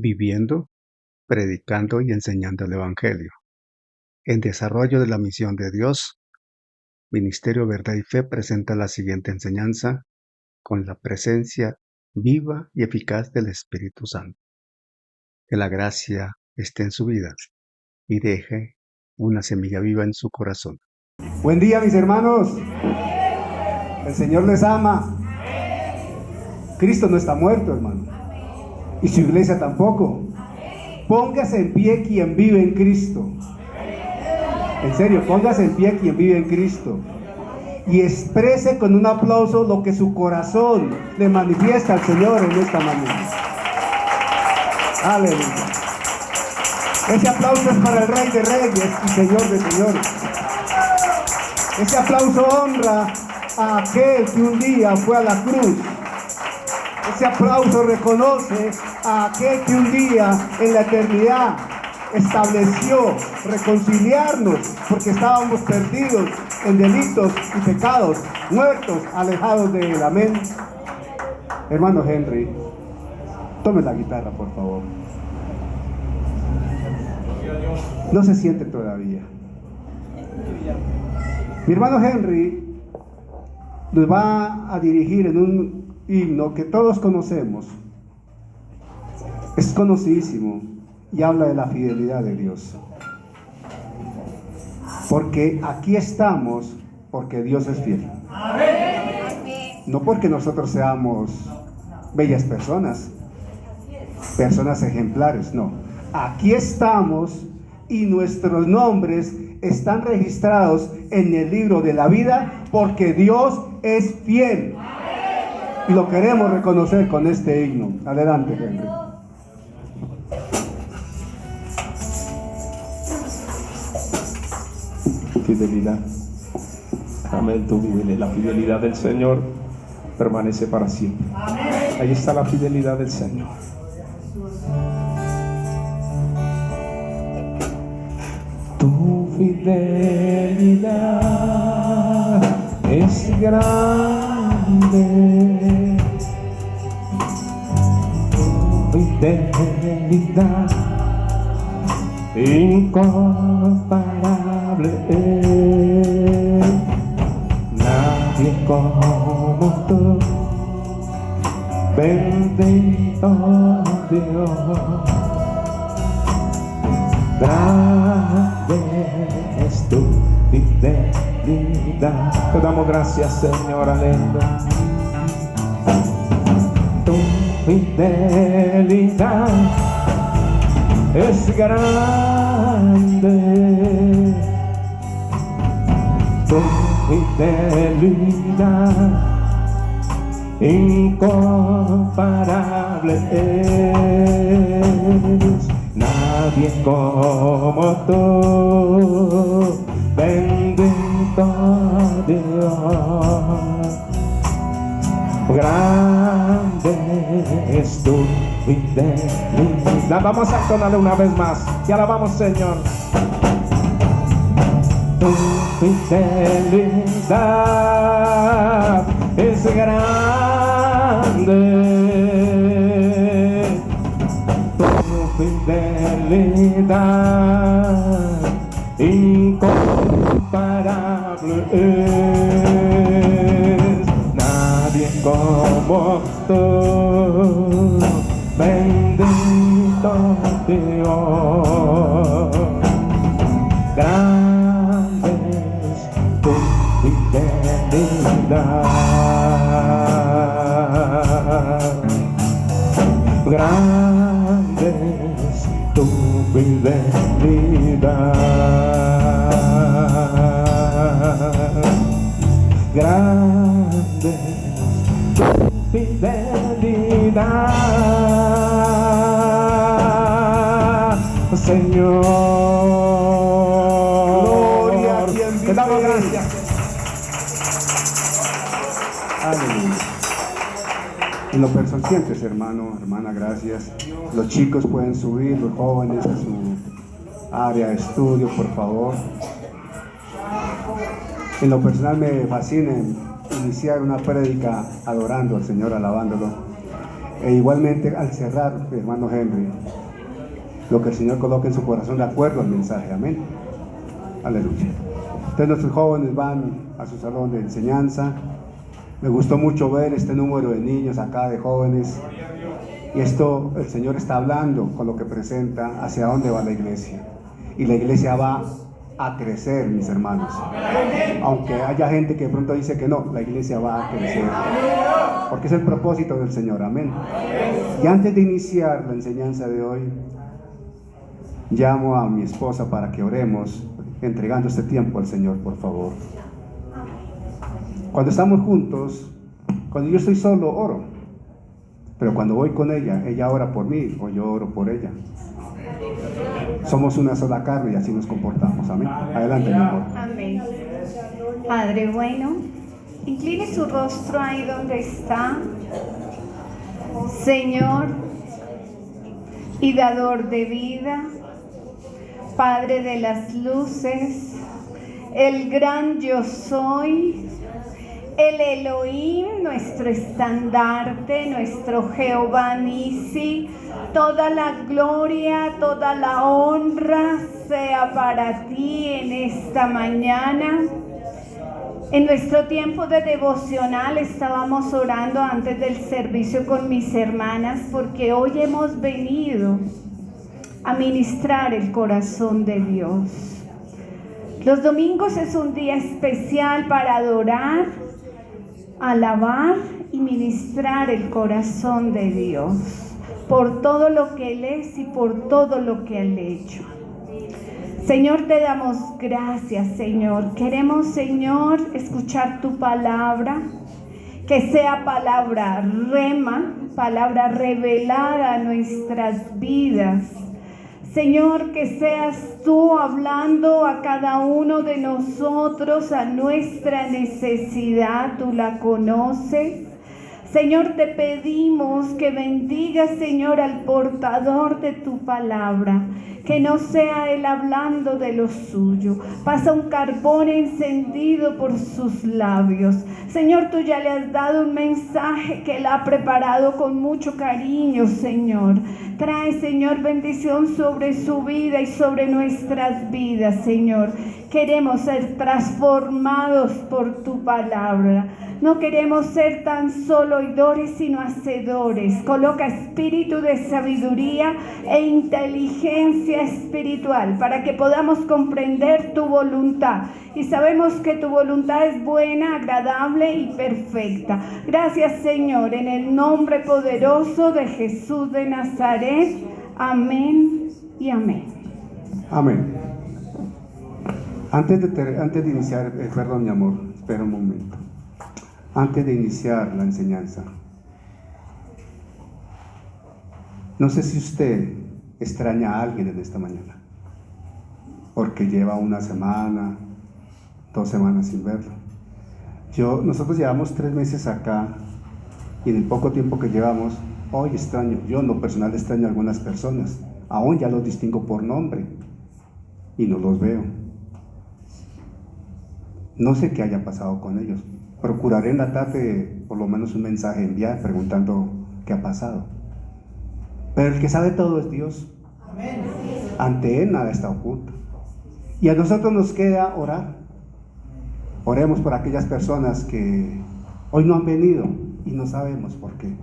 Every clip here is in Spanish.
viviendo, predicando y enseñando el Evangelio. En desarrollo de la misión de Dios, Ministerio Verdad y Fe presenta la siguiente enseñanza con la presencia viva y eficaz del Espíritu Santo. Que la gracia esté en su vida y deje una semilla viva en su corazón. Buen día, mis hermanos. El Señor les ama. Cristo no está muerto, hermano. Y su iglesia tampoco. Póngase en pie quien vive en Cristo. En serio, póngase en pie quien vive en Cristo. Y exprese con un aplauso lo que su corazón le manifiesta al Señor en esta mañana. Aleluya. Ese aplauso es para el Rey de Reyes y Señor de Señores. Ese aplauso honra a aquel que un día fue a la cruz. Ese aplauso reconoce a aquel que un día en la eternidad estableció reconciliarnos porque estábamos perdidos en delitos y pecados, muertos, alejados de él. Amén. Hermano Henry, tome la guitarra, por favor. No se siente todavía. Mi hermano Henry nos va a dirigir en un himno que todos conocemos. Es conocidísimo y habla de la fidelidad de Dios. Porque aquí estamos porque Dios es fiel. No porque nosotros seamos bellas personas, personas ejemplares, no. Aquí estamos y nuestros nombres están registrados en el libro de la vida porque Dios es fiel. Y lo queremos reconocer con este himno. Adelante, Henry. Fidelidad. Amén, tu fidelidad. La fidelidad del Señor permanece para siempre. Ahí está la fidelidad del Señor. Tu fidelidad es grande. Tu fidelidad incomparable es. Nadie como tú, bendito Dios. Grande es tu fidelidad. Te damos gracias, Señor, aleluya. Tu fidelidad es grande. Tu fidelidad incomparable es. Nadie como tú, bendito Dios. Grande es tu fidelidad. Vamos a entonarle una vez más y alabamos, Señor. Tu fidelidad es grande. Tu fidelidad incomparable es. Nadie como tú, bendito Dios. Grande es tu fidelidad. Grande es tu fidelidad. Grande es tu fidelidad, Señor. Gloria a quien vive. Te damos gracias. Aleluya. En lo personal, siéntese, hermano, hermana, gracias. Los chicos pueden subir, los jóvenes a su área de estudio, por favor. En lo personal me fascina iniciar una prédica adorando al Señor, alabándolo. E igualmente al cerrar, hermano Henry, lo que el Señor coloque en su corazón de acuerdo al mensaje. Amén. Aleluya. Entonces nuestros jóvenes van a su salón de enseñanza. Me gustó mucho ver este número de niños acá, de jóvenes. Y esto, el Señor está hablando con lo que presenta hacia dónde va la iglesia. Y la iglesia va a crecer, mis hermanos. Aunque haya gente que de pronto dice que no, la iglesia va a crecer. Porque es el propósito del Señor. Amén. Y antes de iniciar la enseñanza de hoy, llamo a mi esposa para que oremos, entregando este tiempo al Señor, por favor. Cuando estamos juntos, cuando yo estoy solo, oro. Pero cuando voy con ella, ella ora por mí o yo oro por ella. Somos una sola carne y así nos comportamos. Amén. Adelante, mi amor. Amén. Padre bueno, incline su rostro ahí donde está. Señor y dador de vida, Padre de las luces, el gran yo soy, el Elohim, nuestro estandarte, nuestro Jehová Nisi. Toda la gloria, toda la honra sea para ti en esta mañana. En nuestro tiempo de devocional estábamos orando antes del servicio con mis hermanas, porque hoy hemos venido a ministrar el corazón de Dios. Los domingos es un día especial para adorar, alabar y ministrar el corazón de Dios por todo lo que Él es y por todo lo que Él ha hecho. Señor, te damos gracias, Señor. Queremos, Señor, escuchar tu palabra, que sea palabra rema, palabra revelada a nuestras vidas. Señor, que seas tú hablando a cada uno de nosotros, a nuestra necesidad, tú la conoces. Señor, te pedimos que bendigas, Señor, al portador de tu palabra, que no sea él hablando de lo suyo. Pasa un carbón encendido por sus labios. Señor, tú ya le has dado un mensaje que él ha preparado con mucho cariño, Señor. Trae, Señor, bendición sobre su vida y sobre nuestras vidas, Señor. Queremos ser transformados por tu palabra. No queremos ser tan solo oidores, sino hacedores. Coloca espíritu de sabiduría e inteligencia espiritual para que podamos comprender tu voluntad. Y sabemos que tu voluntad es buena, agradable y perfecta. Gracias, Señor, en el nombre poderoso de Jesús de Nazaret. Amén y amén. Amén. Antes de iniciar, perdón, mi amor, espera un momento. Antes de iniciar la enseñanza, no sé si usted extraña a alguien en esta mañana, porque lleva una semana, 2 semanas sin verlo. Nosotros llevamos 3 meses acá, y en el poco tiempo que llevamos, hoy extraño, yo en lo personal extraño a algunas personas, aún ya los distingo por nombre, y no los veo. No sé qué haya pasado con ellos. Procuraré en la tarde por lo menos un mensaje enviar preguntando qué ha pasado. Pero el que sabe todo es Dios. Amén. Ante Él nada está oculto. Y a nosotros nos queda orar. Oremos por aquellas personas que hoy no han venido y no sabemos por qué,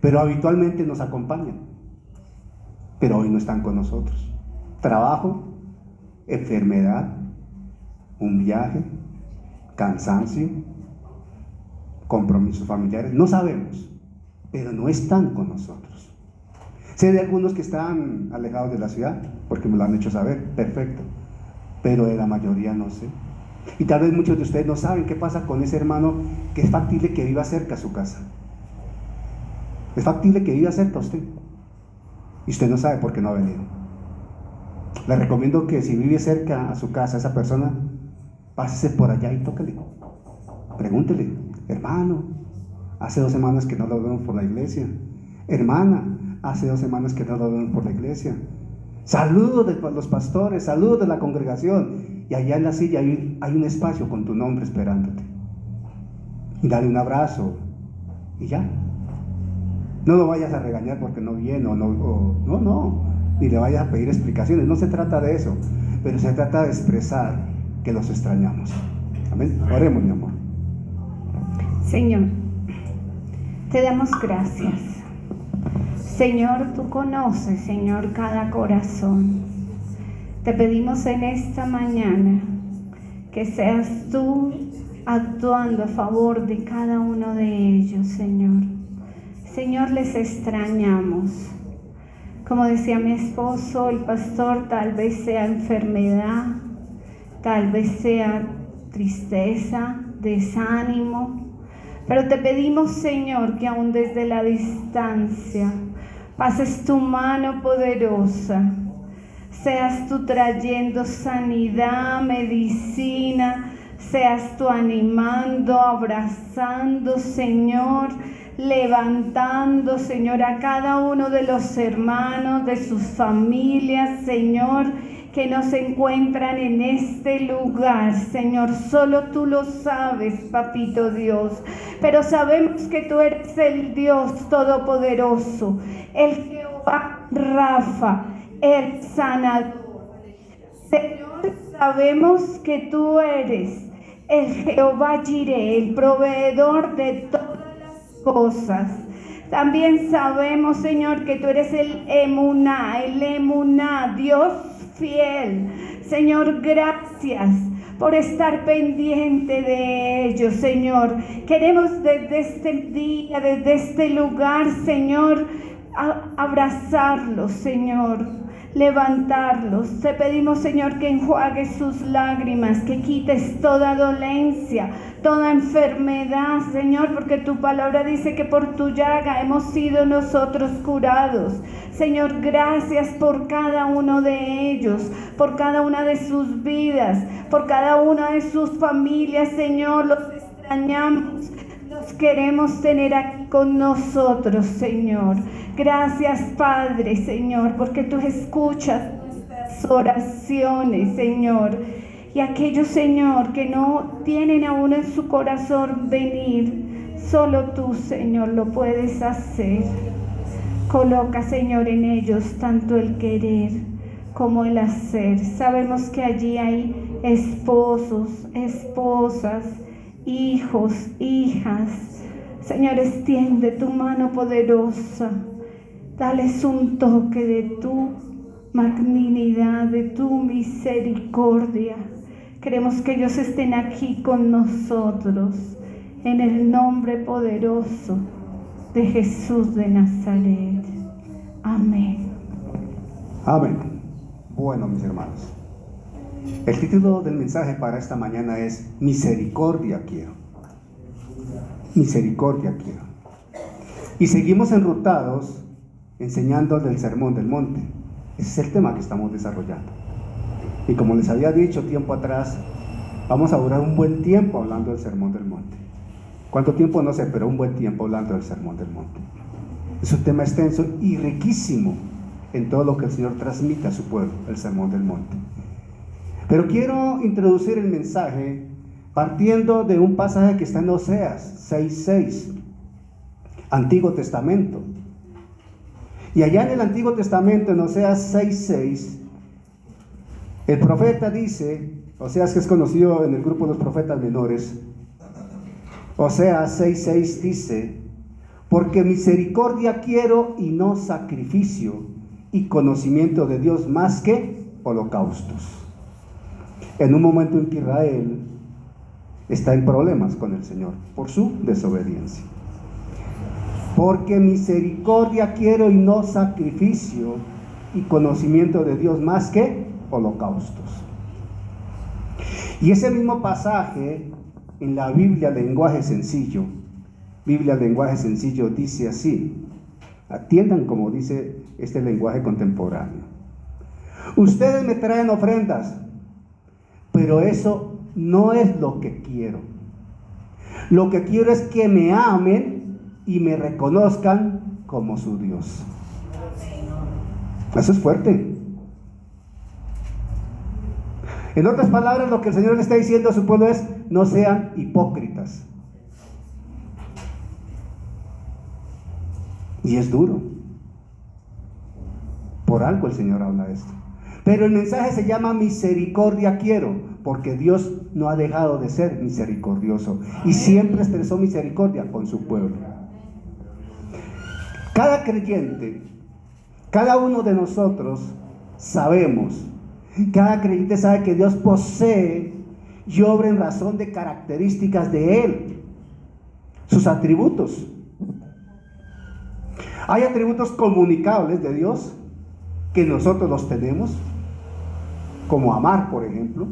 pero habitualmente nos acompañan, pero hoy no están con nosotros. Trabajo, enfermedad, un viaje, cansancio, compromisos familiares, no sabemos, pero no están con nosotros. Sé de algunos que están alejados de la ciudad, porque me lo han hecho saber, perfecto, pero de la mayoría no sé. Y tal vez muchos de ustedes no saben qué pasa con ese hermano que es factible que viva cerca a su casa. Es factible que viva cerca a usted, y usted no sabe por qué no ha venido. Le recomiendo que si vive cerca a su casa esa persona, pásese por allá y tóquele, pregúntele: hermano, hace 2 semanas que no lo vemos por la iglesia. Hermana, hace 2 semanas que no lo vemos por la iglesia. Saludos de los pastores, saludos de la congregación. Y allá en la silla hay un espacio con tu nombre esperándote. Y dale un abrazo y ya. No lo vayas a regañar porque no viene no, ni le vayas a pedir explicaciones. No se trata de eso, pero se trata de expresar que los extrañamos. Amén. Oremos, mi amor. Señor, te damos gracias. Señor, tú conoces, Señor, cada corazón. Te pedimos en esta mañana que seas tú actuando a favor de cada uno de ellos, Señor. Señor, les extrañamos. Como decía mi esposo, el pastor, tal vez sea enfermedad, tal vez sea tristeza, desánimo, pero te pedimos, Señor, que aún desde la distancia pases tu mano poderosa, seas tú trayendo sanidad, medicina, seas tú animando, abrazando, Señor, levantando, Señor, a cada uno de los hermanos, de sus familias, Señor, que no se encuentran en este lugar, Señor. Solo tú lo sabes, Papito Dios, pero sabemos que tú eres el Dios Todopoderoso, el Jehová Rafa, el sanador. Señor, sabemos que tú eres el Jehová Jireh, el proveedor de todas las cosas. También sabemos, Señor, que tú eres el Emuná, Dios fiel. Señor, gracias por estar pendiente de ellos, Señor. Queremos desde este día, desde este lugar, Señor, abrazarlos, Señor, levantarlos. Te pedimos, Señor, que enjuagues sus lágrimas, que quites toda dolencia, toda enfermedad, Señor, porque tu palabra dice que por tu llaga hemos sido nosotros curados. Señor, gracias por cada uno de ellos, por cada una de sus vidas, por cada una de sus familias, Señor. Los extrañamos, los queremos tener aquí con nosotros, Señor. Gracias, Padre, Señor, porque tú escuchas nuestras oraciones, Señor. Y aquellos, Señor, que no tienen aún en su corazón venir, solo tú, Señor, lo puedes hacer. Coloca, Señor, en ellos tanto el querer como el hacer. Sabemos que allí hay esposos, esposas, hijos, hijas. Señor, extiende tu mano poderosa. Dales un toque de tu magnanimidad, de tu misericordia. Queremos que ellos estén aquí con nosotros, en el nombre poderoso de Jesús de Nazaret. Amén. Amén. Bueno, mis hermanos, el título del mensaje para esta mañana es Misericordia quiero. Misericordia quiero. Y seguimos enrutados enseñando del Sermón del Monte. Ese es el tema que estamos desarrollando. Y como les había dicho tiempo atrás, vamos a durar un buen tiempo hablando del Sermón del Monte. ¿Cuánto tiempo? No sé, pero un buen tiempo hablando del Sermón del Monte. Es un tema extenso y riquísimo en todo lo que el Señor transmite a su pueblo, el Sermón del Monte. Pero quiero introducir el mensaje partiendo de un pasaje que está en Oseas 6:6, Antiguo Testamento. Y allá en el Antiguo Testamento, en Oseas 6:6, el profeta dice, Oseas, que es conocido en el grupo de los profetas menores, Oseas 6:6 dice: porque misericordia quiero y no sacrificio, y conocimiento de Dios más que holocaustos. En un momento en que Israel está en problemas con el Señor por su desobediencia. Porque misericordia quiero y no sacrificio, y conocimiento de Dios más que holocaustos. Y ese mismo pasaje en la Biblia lenguaje sencillo, dice así. Atiendan como dice este lenguaje contemporáneo: ustedes me traen ofrendas, pero eso no es lo que quiero. Lo que quiero es que me amen y me reconozcan como su Dios. Eso es fuerte. En otras palabras, lo que el Señor le está diciendo a su pueblo es: no sean hipócritas. Y es duro. Por algo el Señor habla esto. Pero el mensaje se llama misericordia quiero, porque Dios no ha dejado de ser misericordioso y siempre expresó misericordia con su pueblo. Cada creyente, cada uno de nosotros sabemos, cada creyente sabe que Dios posee y obra en razón de características de Él, sus atributos. Hay atributos comunicables de Dios que nosotros los tenemos, como amar, por ejemplo,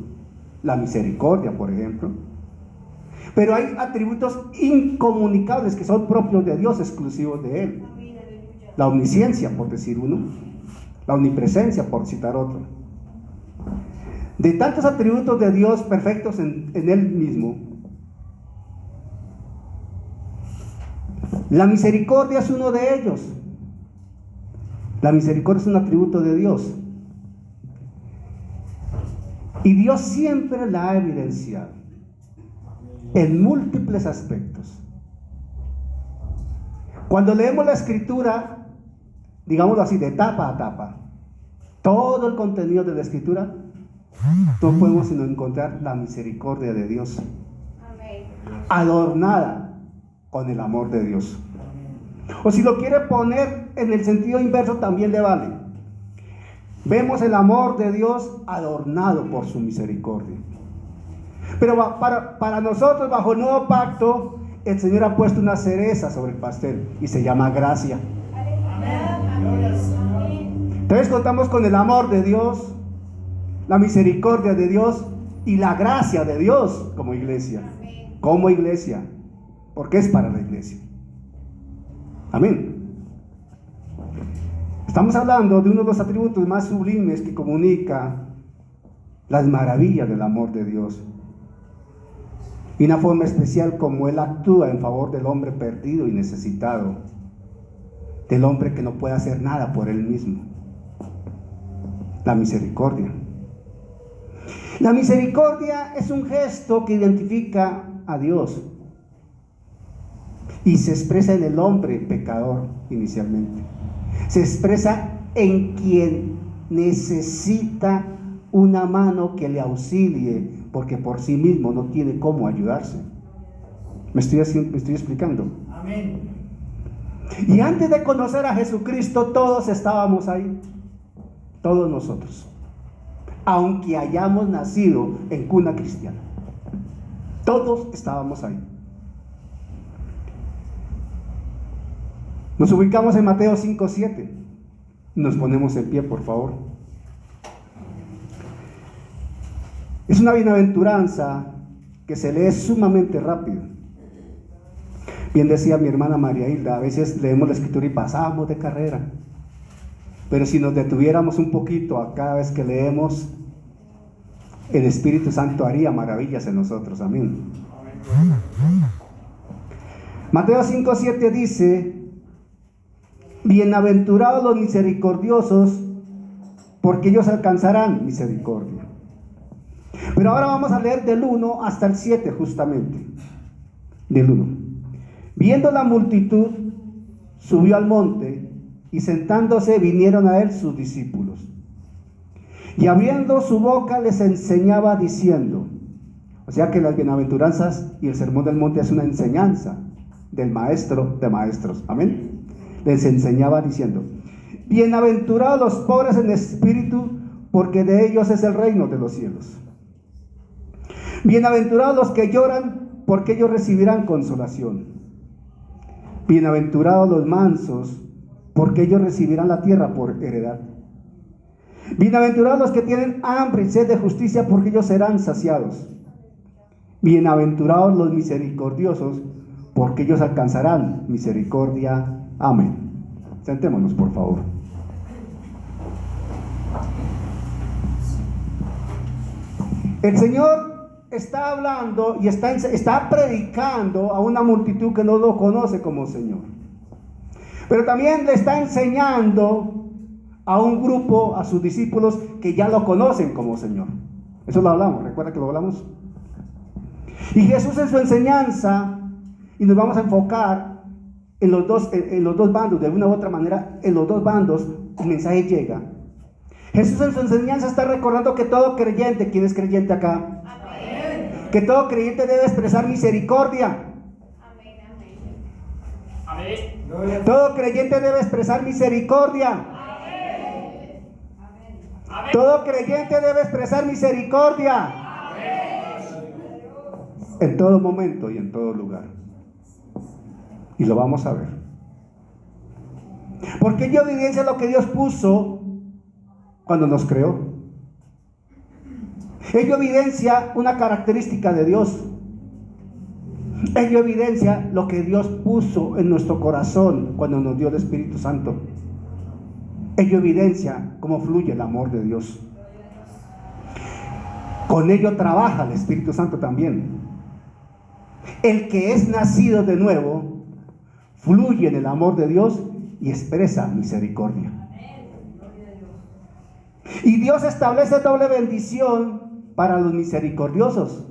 la misericordia, por ejemplo. Pero hay atributos incomunicables que son propios de Dios, exclusivos de Él. La omnisciencia, por decir uno, la omnipresencia, por citar otro. De tantos atributos de Dios perfectos en Él mismo, la misericordia es uno de ellos. La misericordia es un atributo de Dios. Y Dios siempre la ha evidenciado en múltiples aspectos. Cuando leemos la Escritura, digámoslo así, de tapa a tapa, todo el contenido de la Escritura, no podemos sino encontrar la misericordia de Dios, adornada con el amor de Dios. O si lo quiere poner en el sentido inverso, también le vale. Vemos el amor de Dios adornado por su misericordia. Pero para nosotros, bajo el nuevo pacto, el Señor ha puesto una cereza sobre el pastel y se llama gracia. Entonces contamos con el amor de Dios, la misericordia de Dios y la gracia de Dios como iglesia. Como iglesia, porque es para la iglesia. Amén. Estamos hablando de uno de los atributos más sublimes que comunica las maravillas del amor de Dios. Y una forma especial como Él actúa en favor del hombre perdido y necesitado, del hombre que no puede hacer nada por él mismo. La misericordia. La misericordia es un gesto que identifica a Dios y se expresa en el hombre pecador inicialmente. Se expresa en quien necesita una mano que le auxilie, porque por sí mismo no tiene cómo ayudarse. ¿Me estoy explicando? Amén. Y antes de conocer a Jesucristo, todos estábamos ahí. Todos nosotros. Aunque hayamos nacido en cuna cristiana. Todos estábamos ahí. Nos ubicamos en Mateo 5:7. Nos ponemos en pie, por favor. Es una bienaventuranza que se lee sumamente rápido. Bien decía mi hermana María Hilda, a veces leemos la escritura y pasamos de carrera. Pero si nos detuviéramos un poquito a cada vez que leemos, el Espíritu Santo haría maravillas en nosotros. Amén. Mateo 5:7 dice: bienaventurados los misericordiosos, porque ellos alcanzarán misericordia. Pero ahora vamos a leer del 1 hasta el 7 justamente. Del 1. Viendo la multitud, subió al monte, y sentándose vinieron a él sus discípulos. Y abriendo su boca les enseñaba diciendo, o sea que las bienaventuranzas y el sermón del monte es una enseñanza del maestro de maestros. Amén. Les enseñaba diciendo: bienaventurados los pobres en espíritu, porque de ellos es el reino de los cielos. Bienaventurados los que lloran, porque ellos recibirán consolación. Bienaventurados los mansos, porque ellos recibirán la tierra por heredad. Bienaventurados los que tienen hambre y sed de justicia, porque ellos serán saciados. Bienaventurados los misericordiosos, porque ellos alcanzarán misericordia. Amén. Sentémonos, por favor. El Señor está hablando y está predicando a una multitud que no lo conoce como Señor. Pero también le está enseñando a un grupo, a sus discípulos, que ya lo conocen como Señor. Eso lo hablamos, ¿recuerda que lo hablamos? Y Jesús en su enseñanza, y nos vamos a enfocar en los dos bandos, de una u otra manera, en los dos bandos, el mensaje llega. Jesús en su enseñanza está recordando que todo creyente, ¿quién es creyente acá? Amén. Que todo creyente debe expresar misericordia. Amén, amén. Amén. Todo creyente debe expresar misericordia. Amén. Todo creyente debe expresar misericordia. Amén. En todo momento y en todo lugar. Y lo vamos a ver. Porque ello evidencia lo que Dios puso cuando nos creó. Ello evidencia una característica de Dios. Ello evidencia lo que Dios puso en nuestro corazón cuando nos dio el Espíritu Santo. Ello evidencia cómo fluye el amor de Dios. Con ello trabaja el Espíritu Santo también. El que es nacido de nuevo fluye en el amor de Dios y expresa misericordia. Y Dios establece doble bendición para los misericordiosos.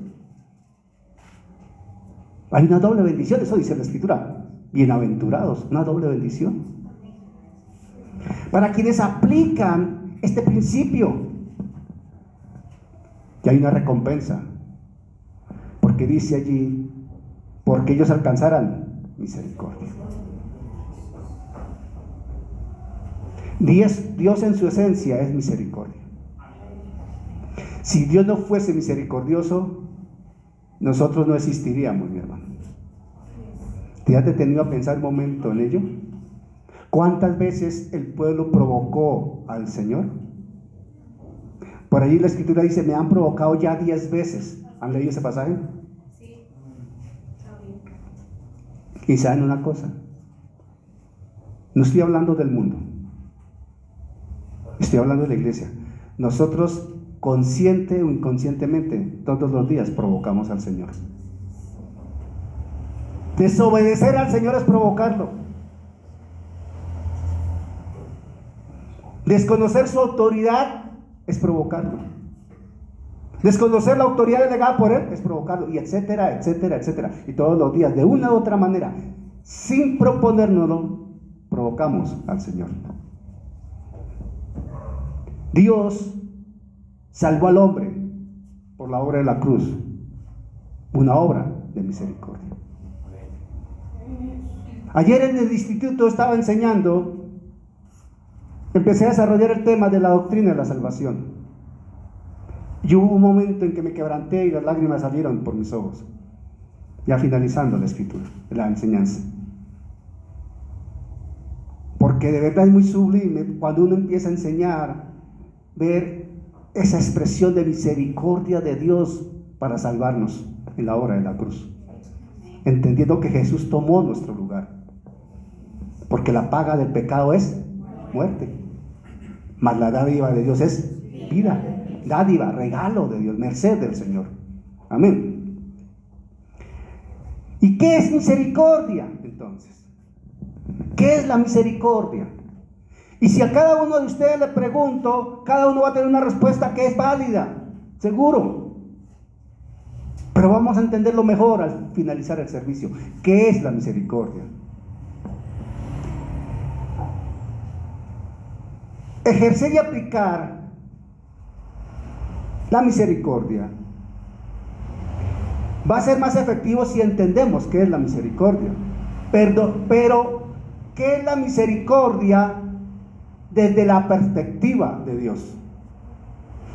Hay una doble bendición, eso dice la Escritura. Bienaventurados, una doble bendición. Para quienes aplican este principio, y hay una recompensa. Porque dice allí, porque ellos alcanzarán misericordia. Dios en su esencia es misericordia. Si Dios no fuese misericordioso, nosotros no existiríamos, mi hermano. ¿Te has detenido a pensar un momento en ello? ¿Cuántas veces el pueblo provocó al Señor? Por allí la Escritura dice, me han provocado ya 10 veces. ¿Han leído ese pasaje? Sí. Y saben una cosa, no estoy hablando del mundo, estoy hablando de la iglesia. Nosotros, consciente o inconscientemente, todos los días provocamos al Señor. Desobedecer al Señor es provocarlo. Desconocer su autoridad es provocarlo. Desconocer la autoridad delegada por Él es provocarlo, y etcétera, etcétera, etcétera. Y todos los días, de una u otra manera, sin proponérnoslo, provocamos al Señor. Dios salvó al hombre por la obra de la cruz, una obra de misericordia. Ayer en el instituto estaba enseñando, empecé a desarrollar el tema de la doctrina de la salvación. Y hubo un momento en que me quebranté y las lágrimas salieron por mis ojos, ya finalizando la escritura, la enseñanza. Porque de verdad es muy sublime cuando uno empieza a enseñar, ver esa expresión de misericordia de Dios para salvarnos en la obra de la cruz, entendiendo que Jesús tomó nuestro lugar, porque la paga del pecado es muerte, mas la dádiva de Dios es vida, dádiva, regalo de Dios, merced del Señor. Amén. ¿Y qué es misericordia entonces? ¿Qué es la misericordia? Y si a cada uno de ustedes le pregunto, cada uno va a tener una respuesta que es válida, seguro. Pero vamos a entenderlo mejor al finalizar el servicio. ¿Qué es la misericordia? Ejercer y aplicar la misericordia va a ser más efectivo si entendemos qué es la misericordia. Pero ¿qué es la misericordia desde la perspectiva de Dios?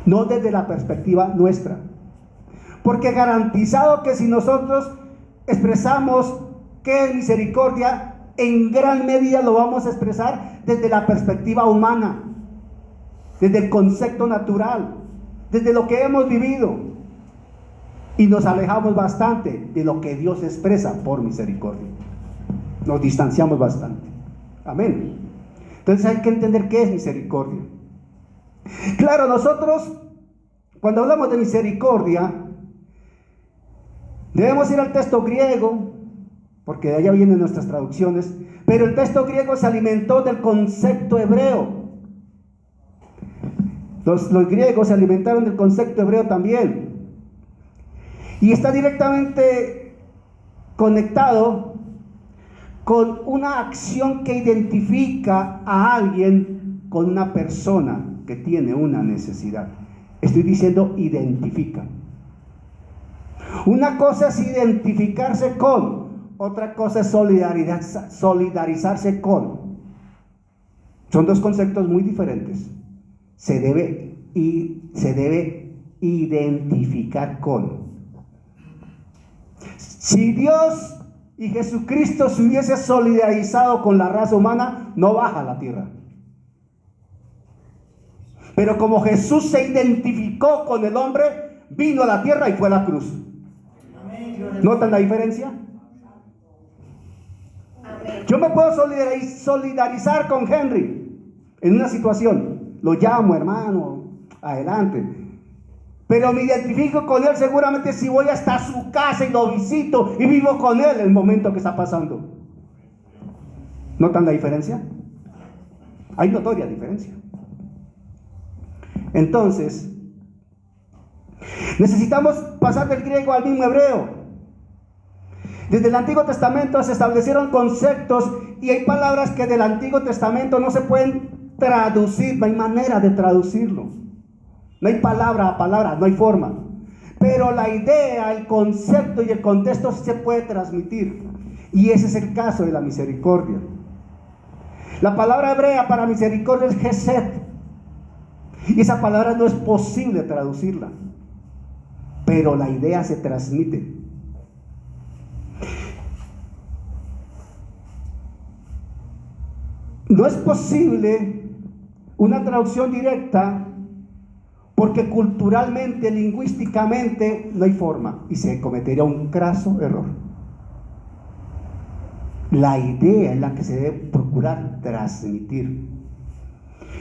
No desde la perspectiva nuestra. Porque garantizado que si nosotros expresamos qué es misericordia, en gran medida lo vamos a expresar desde la perspectiva humana, desde el concepto natural, desde lo que hemos vivido, y nos alejamos bastante de lo que Dios expresa por misericordia. Nos distanciamos bastante. Amén. Entonces hay que entender qué es misericordia. Claro, nosotros cuando hablamos de misericordia debemos ir al texto griego, porque de allá vienen nuestras traducciones, pero el texto griego se alimentó del concepto hebreo. Los griegos se alimentaron del concepto hebreo también, y está directamente conectado con una acción que identifica a alguien con una persona que tiene una necesidad. Estoy diciendo identifica. Una cosa es identificarse con, otra cosa es solidarizarse con. Son dos conceptos muy diferentes. Se debe identificar con. Si Dios y Jesucristo se hubiese solidarizado con la raza humana, no baja a la tierra. Pero como Jesús se identificó con el hombre, vino a la tierra y fue a la cruz. ¿Notan la diferencia? Yo me puedo solidarizar con Henry en una situación. Lo llamo, hermano, adelante. Pero me identifico con él seguramente si voy hasta su casa y lo visito y vivo con él el momento que está pasando. ¿Notan la diferencia? Hay notoria diferencia. Entonces, necesitamos pasar del griego al mismo hebreo. Desde el Antiguo Testamento se establecieron conceptos y hay palabras que del Antiguo Testamento no se pueden traducir, no hay manera de traducirlo. No hay palabra a palabra, no hay forma. Pero la idea, el concepto y el contexto sí se puede transmitir. Y ese es el caso de la misericordia. La palabra hebrea para misericordia es Gesed. Y esa palabra no es posible traducirla. Pero la idea se transmite. No es posible una traducción directa porque culturalmente, lingüísticamente no hay forma y se cometería un craso error. La idea es la que se debe procurar transmitir.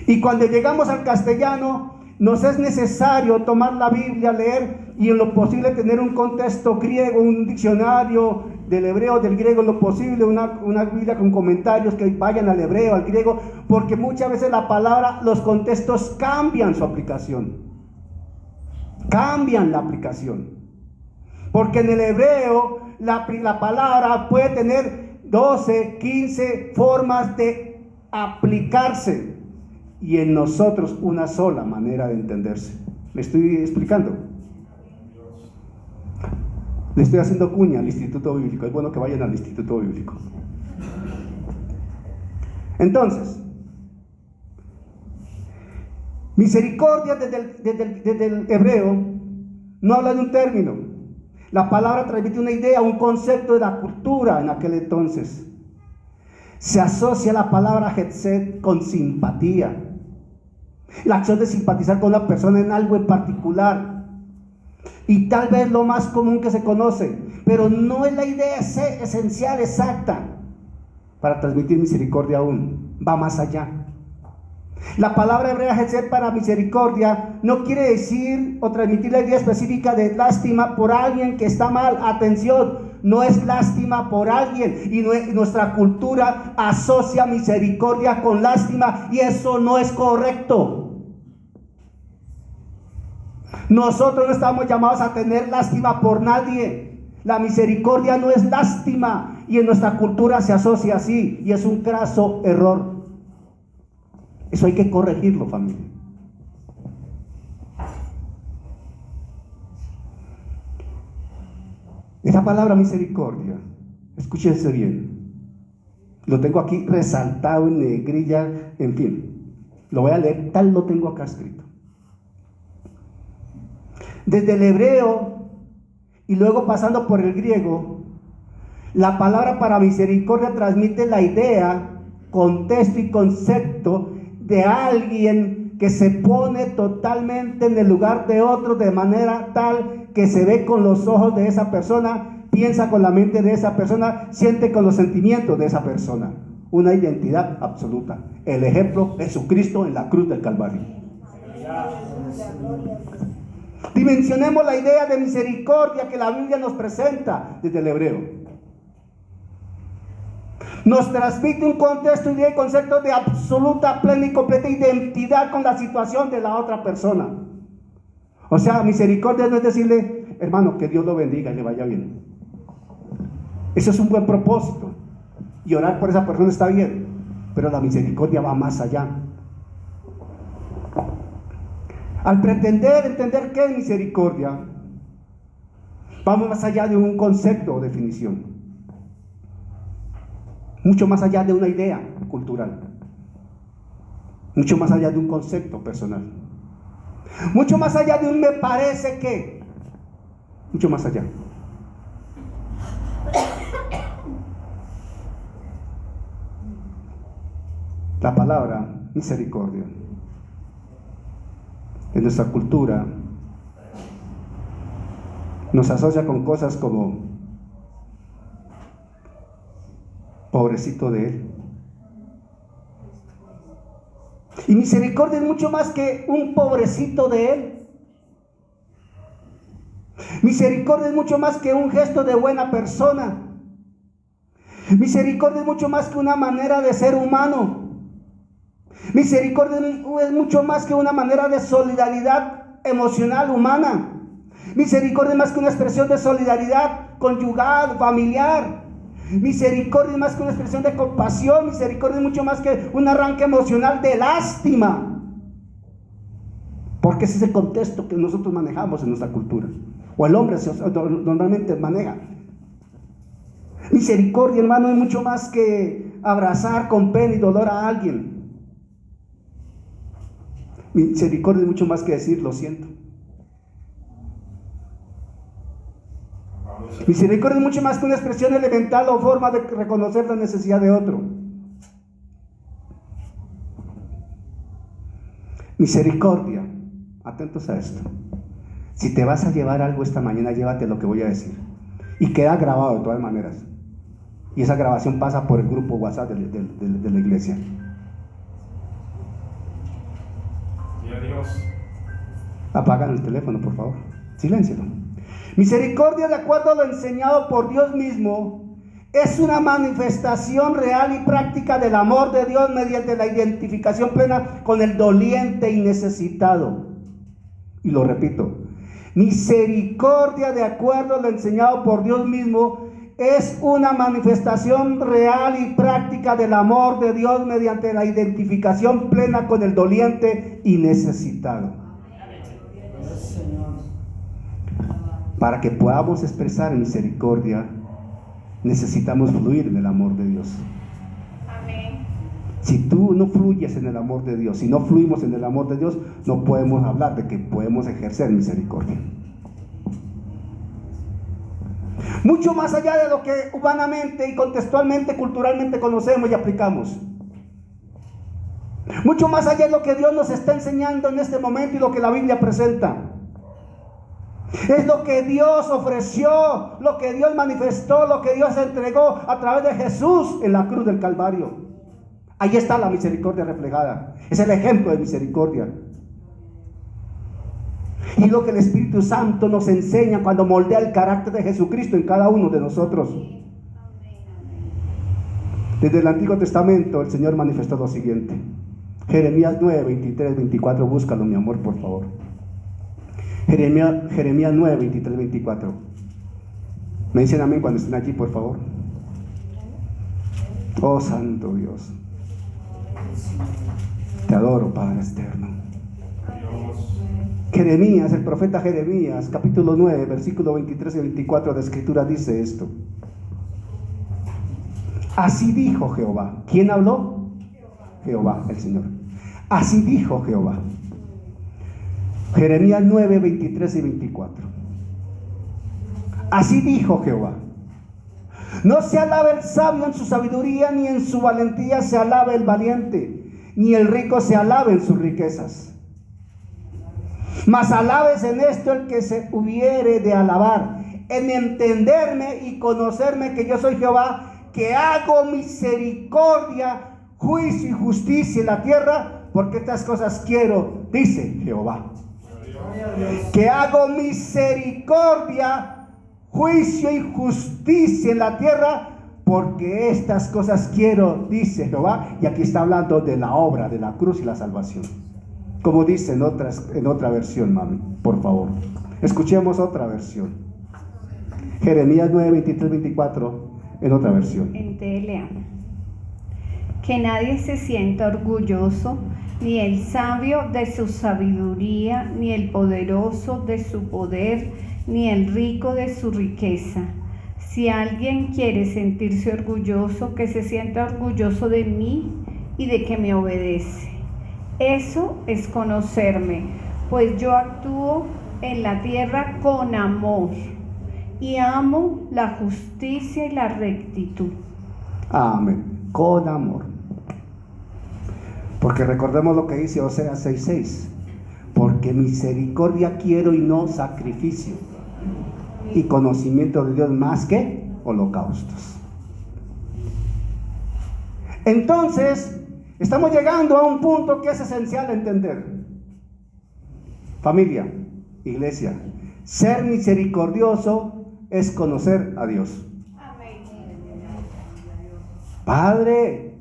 Y cuando llegamos al castellano, nos es necesario tomar la Biblia, leer y en lo posible tener un contexto griego, un diccionario del hebreo, del griego, en lo posible, una Biblia con comentarios que vayan al hebreo, al griego, porque muchas veces la palabra, los contextos cambian su aplicación. Cambian la aplicación. Porque en el hebreo la palabra puede tener 12, 15 formas de aplicarse. Y en nosotros una sola manera de entenderse. ¿Me estoy explicando? Le estoy haciendo cuña al Instituto Bíblico. Es bueno que vayan al Instituto Bíblico. Entonces, misericordia desde el hebreo no habla de un término. La palabra transmite una idea, un concepto de la cultura en aquel entonces. Se asocia la palabra Gesed con simpatía. La acción de simpatizar con una persona en algo en particular. Y tal vez lo más común que se conoce, pero no es la idea esencial, exacta, para transmitir misericordia aún. Va más allá. La palabra hebrea Gesed para misericordia no quiere decir o transmitir la idea específica de lástima por alguien que está mal. Atención, no es lástima por alguien, y nuestra cultura asocia misericordia con lástima y eso no es correcto. Nosotros no estamos llamados a tener lástima por nadie. La misericordia no es lástima y en nuestra cultura se asocia así y es un craso error. Eso hay que corregirlo, familia. Esa palabra misericordia, escúchense bien, lo tengo aquí resaltado en negrilla, en fin, lo voy a leer, tal lo tengo acá escrito. Desde el hebreo y luego pasando por el griego, la palabra para misericordia transmite la idea, contexto y concepto de alguien que se pone totalmente en el lugar de otro de manera tal que se ve con los ojos de esa persona, piensa con la mente de esa persona, siente con los sentimientos de esa persona. Una identidad absoluta. El ejemplo, Jesucristo en la cruz del Calvario. Dimensionemos la idea de misericordia que la Biblia nos presenta desde el hebreo. Nos transmite un contexto, idea y concepto de absoluta, plena y completa identidad con la situación de la otra persona. O sea, misericordia no es decirle, hermano, que Dios lo bendiga y le vaya bien. Eso es un buen propósito. y orar por esa persona está bien, pero la misericordia va más allá. Al pretender entender qué es misericordia, vamos más allá de un concepto o definición, mucho más allá de una idea cultural, mucho más allá de un concepto personal, mucho más allá de un me parece que, mucho más allá. La palabra misericordia en nuestra cultura nos asocia con cosas como pobrecito de él. Y misericordia es mucho más que un pobrecito de él. Misericordia es mucho más que un gesto de buena persona. Misericordia es mucho más que una manera de ser humano. Misericordia es mucho más que una manera de solidaridad emocional humana. Misericordia es más que una expresión de solidaridad conyugal, familiar. Misericordia es más que una expresión de compasión. Misericordia es mucho más que un arranque emocional de lástima. Porque ese es el contexto que nosotros manejamos en nuestra cultura, o el hombre normalmente maneja. Misericordia, hermano, es mucho más que abrazar con pena y dolor a alguien. Misericordia es mucho más que decir lo siento. Misericordia es mucho más que una expresión elemental o forma de reconocer la necesidad de otro. Misericordia, atentos a esto. Si te vas a llevar algo esta mañana, llévate lo que voy a decir. Y queda grabado de todas maneras. Y esa grabación pasa por el grupo WhatsApp de la iglesia. Apagan el teléfono, por favor. Siléncialo. Misericordia, de acuerdo a lo enseñado por Dios mismo, es una manifestación real y práctica del amor de Dios mediante la identificación plena con el doliente y necesitado. Y lo repito. Misericordia, de acuerdo a lo enseñado por Dios mismo, es una manifestación real y práctica del amor de Dios mediante la identificación plena con el doliente y necesitado. Para que podamos expresar misericordia, necesitamos fluir en el amor de Dios. Amén. Si tú no fluyes en el amor de Dios, si no fluimos en el amor de Dios, no podemos hablar de que podemos ejercer misericordia. Mucho más allá de lo que humanamente y contextualmente, culturalmente conocemos y aplicamos. Mucho más allá de lo que Dios nos está enseñando en este momento y lo que la Biblia presenta. Es lo que Dios ofreció, lo que Dios manifestó, lo que Dios entregó a través de Jesús en la cruz del Calvario. Ahí está la misericordia reflejada. Es el ejemplo de misericordia. Y lo que el Espíritu Santo nos enseña cuando moldea el carácter de Jesucristo en cada uno de nosotros. Desde el Antiguo Testamento el Señor manifestó lo siguiente. Jeremías 9, 23, 24, búscalo, mi amor, por favor. Jeremías 9, 23, 24. Me dicen amén cuando estén allí, por favor. Oh Santo Dios, te adoro, Padre eterno. Jeremías, el profeta Jeremías, capítulo 9, versículo 23 y 24 de Escritura dice esto. Así dijo Jehová. ¿Quién habló? Jehová, el Señor. Así dijo Jehová. Jeremías 9, 23 y 24. Así dijo Jehová. No se alabe el sabio en su sabiduría, ni en su valentía se alabe el valiente, ni el rico se alabe en sus riquezas. Mas alabes en esto el que se hubiere de alabar, en entenderme y conocerme que yo soy Jehová, que hago misericordia, juicio y justicia en la tierra, porque estas cosas quiero, dice Jehová. Que hago misericordia, juicio y justicia en la tierra, porque estas cosas quiero, dice Jehová. Y aquí está hablando de la obra de la cruz y la salvación. Como dice en otra versión, mami, por favor. Escuchemos otra versión. Jeremías 9, 23, 24. en otra versión. En TLA. Que nadie se sienta orgulloso, ni el sabio de su sabiduría, ni el poderoso de su poder, ni el rico de su riqueza. Si alguien quiere sentirse orgulloso, que se sienta orgulloso de mí y de que me obedece. Eso es conocerme, pues yo actúo en la tierra con amor y amo la justicia y la rectitud. Amén. Con amor. Porque recordemos lo que dice Oseas 6:6. Porque misericordia quiero y no sacrificio, y conocimiento de Dios más que holocaustos. Entonces, estamos llegando a un punto que es esencial entender. Familia, iglesia, ser misericordioso es conocer a Dios. Padre,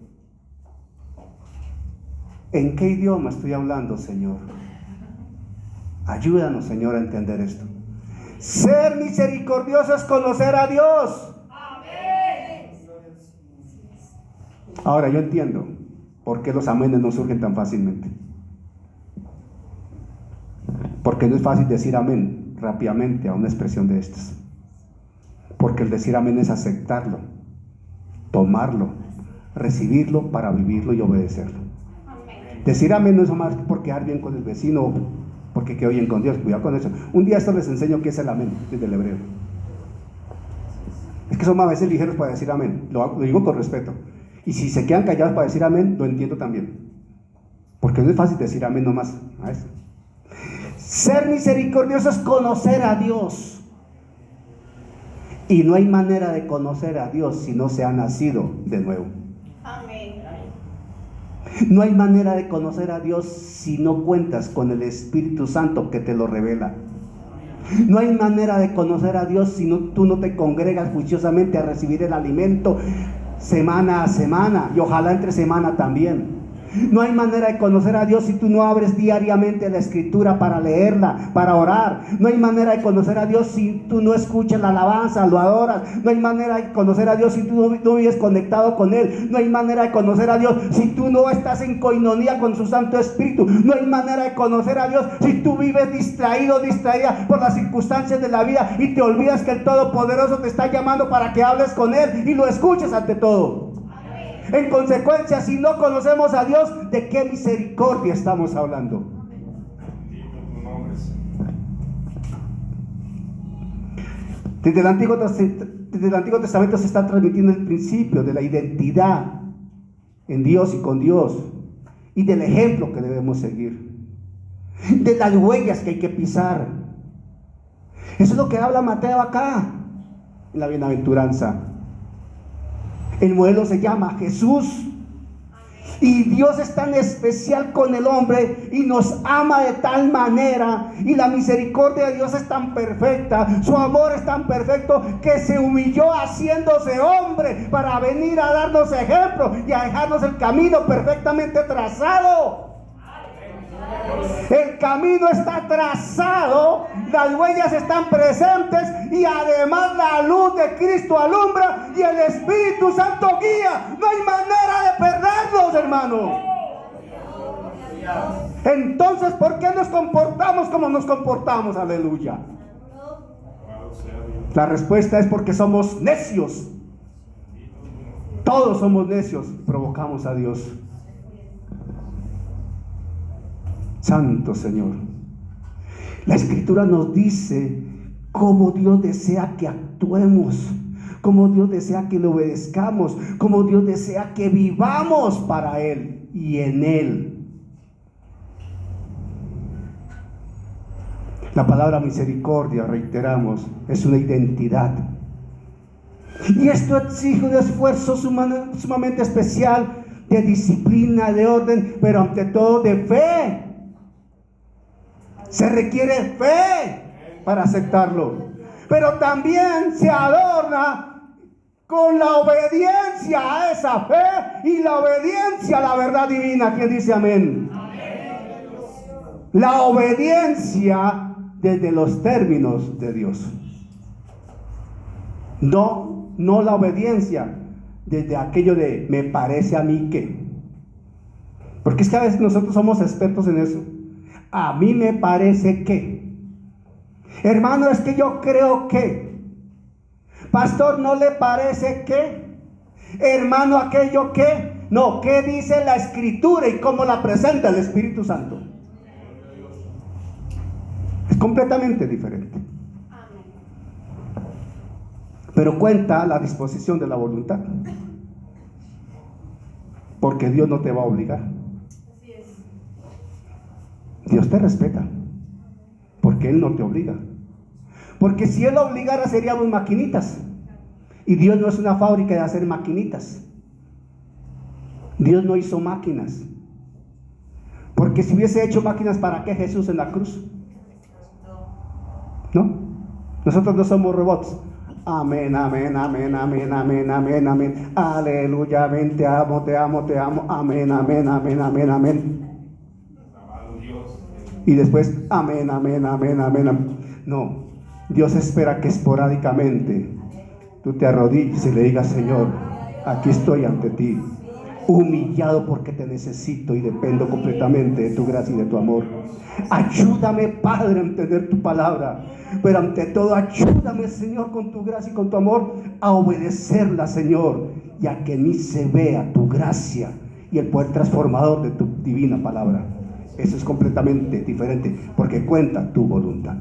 ¿en qué idioma estoy hablando, Señor? Ayúdanos, Señor, a entender esto. Ser misericordioso es conocer a Dios. Ahora yo entiendo por qué los amenes no surgen tan fácilmente. Porque no es fácil decir amén rápidamente a una expresión de estas. Porque el decir amén es aceptarlo, tomarlo, recibirlo para vivirlo y obedecerlo. Decir amén no es más por quedar bien con el vecino, porque quedó bien con Dios. Cuidado con eso. Un día esto les enseño qué es el amén desde el hebreo. Es que somos a veces ligeros para decir amén. Lo digo con respeto. Y si se quedan callados para decir amén, lo entiendo también. Porque no es fácil decir amén nomás. Ser misericordioso es conocer a Dios. Y no hay manera de conocer a Dios si no se ha nacido de nuevo. No hay manera de conocer a Dios si no cuentas con el Espíritu Santo que te lo revela. No hay manera de conocer a Dios si tú no te congregas juiciosamente a recibir el alimento semana a semana, y ojalá entre semana también. No hay manera de conocer a Dios si tú no abres diariamente la Escritura para leerla, para orar. No hay manera de conocer a Dios si tú no escuchas la alabanza, lo adoras. No hay manera de conocer a Dios si tú no vives conectado con Él. No hay manera de conocer a Dios si tú no estás en coinonía con su Santo Espíritu. No hay manera de conocer a Dios si tú vives distraído, distraída por las circunstancias de la vida y te olvidas que el Todopoderoso te está llamando para que hables con Él y lo escuches ante todo. En consecuencia, si no conocemos a Dios, ¿de qué misericordia estamos hablando? Desde el Antiguo Testamento se está transmitiendo el principio de la identidad en Dios y con Dios, y del ejemplo que debemos seguir, de las huellas que hay que pisar. Eso es lo que habla Mateo acá, en la bienaventuranza. El modelo se llama Jesús. Y Dios es tan especial con el hombre y nos ama de tal manera, y la misericordia de Dios es tan perfecta, su amor es tan perfecto, que se humilló haciéndose hombre para venir a darnos ejemplo y a dejarnos el camino perfectamente trazado. El camino está trazado, las huellas están presentes, y además la luz de Cristo alumbra y el Espíritu Santo guía. No hay manera de perdernos, hermano. Entonces, ¿por qué nos comportamos como nos comportamos? Aleluya. La respuesta es porque somos necios. Todos somos necios, provocamos a Dios. Santo Señor. La Escritura nos dice cómo Dios desea que actuemos, cómo Dios desea que le obedezcamos, cómo Dios desea que vivamos para Él y en Él. La palabra misericordia, reiteramos, es una identidad. Y esto exige un esfuerzo sumamente especial, de disciplina, de orden, pero ante todo de fe. Se requiere fe para aceptarlo, pero también se adorna con la obediencia a esa fe y la obediencia a la verdad divina. ¿Quién dice amén? La obediencia desde los términos de Dios, no no la obediencia desde aquello de me parece a mí que. Porque es que a veces nosotros somos expertos en eso. A mí me parece que. Hermano, es que yo creo que. Pastor, ¿no le parece que? Hermano, aquello que. No, ¿qué dice la Escritura y cómo la presenta el Espíritu Santo? Es completamente diferente. Pero cuenta la disposición de la voluntad. Porque Dios no te va a obligar. Dios te respeta. Porque Él no te obliga. Porque si Él obligara seríamos maquinitas. Y Dios no es una fábrica de hacer maquinitas. Dios no hizo máquinas. Porque si hubiese hecho máquinas, ¿para qué Jesús en la cruz? ¿No? Nosotros no somos robots. Amén, amén, amén, amén, amén, amén, amén. Aleluya, amén, te amo, te amo, te amo. Amén, amén, amén, amén, amén. Y después, amén, amén, amén, amén, amén. No, Dios espera que esporádicamente tú te arrodilles y le digas: Señor, aquí estoy ante ti, humillado porque te necesito y dependo completamente de tu gracia y de tu amor. Ayúdame, Padre, a entender tu palabra, pero ante todo ayúdame, Señor, con tu gracia y con tu amor a obedecerla, Señor, y a que en mí se vea tu gracia y el poder transformador de tu divina palabra. Eso es completamente diferente, porque cuenta tu voluntad.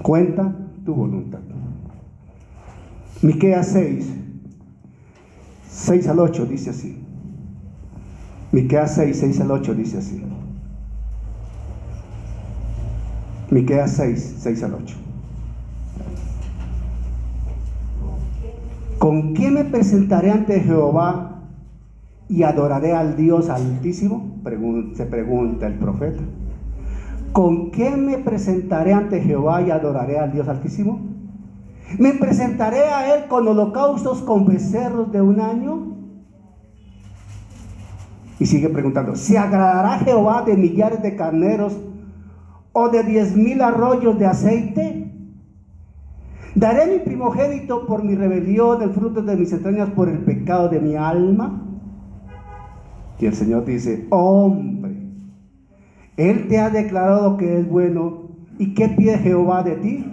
Cuenta tu voluntad. Miqueas 6 al 8 dice así. Miqueas 6 al 8 dice así. Miqueas 6 al 8. ¿Con qué me presentaré ante Jehová y adoraré al Dios Altísimo? Se pregunta el profeta. ¿Con qué me presentaré ante Jehová y adoraré al Dios Altísimo? ¿Me presentaré a Él con holocaustos, con becerros de un año? Y sigue preguntando: ¿se agradará Jehová de millares de carneros o de 10,000 arroyos de aceite? ¿Daré mi primogénito por mi rebelión, el fruto de mis entrañas por el pecado de mi alma? Y el Señor dice: hombre, Él te ha declarado que es bueno. ¿Y qué pide Jehová de ti?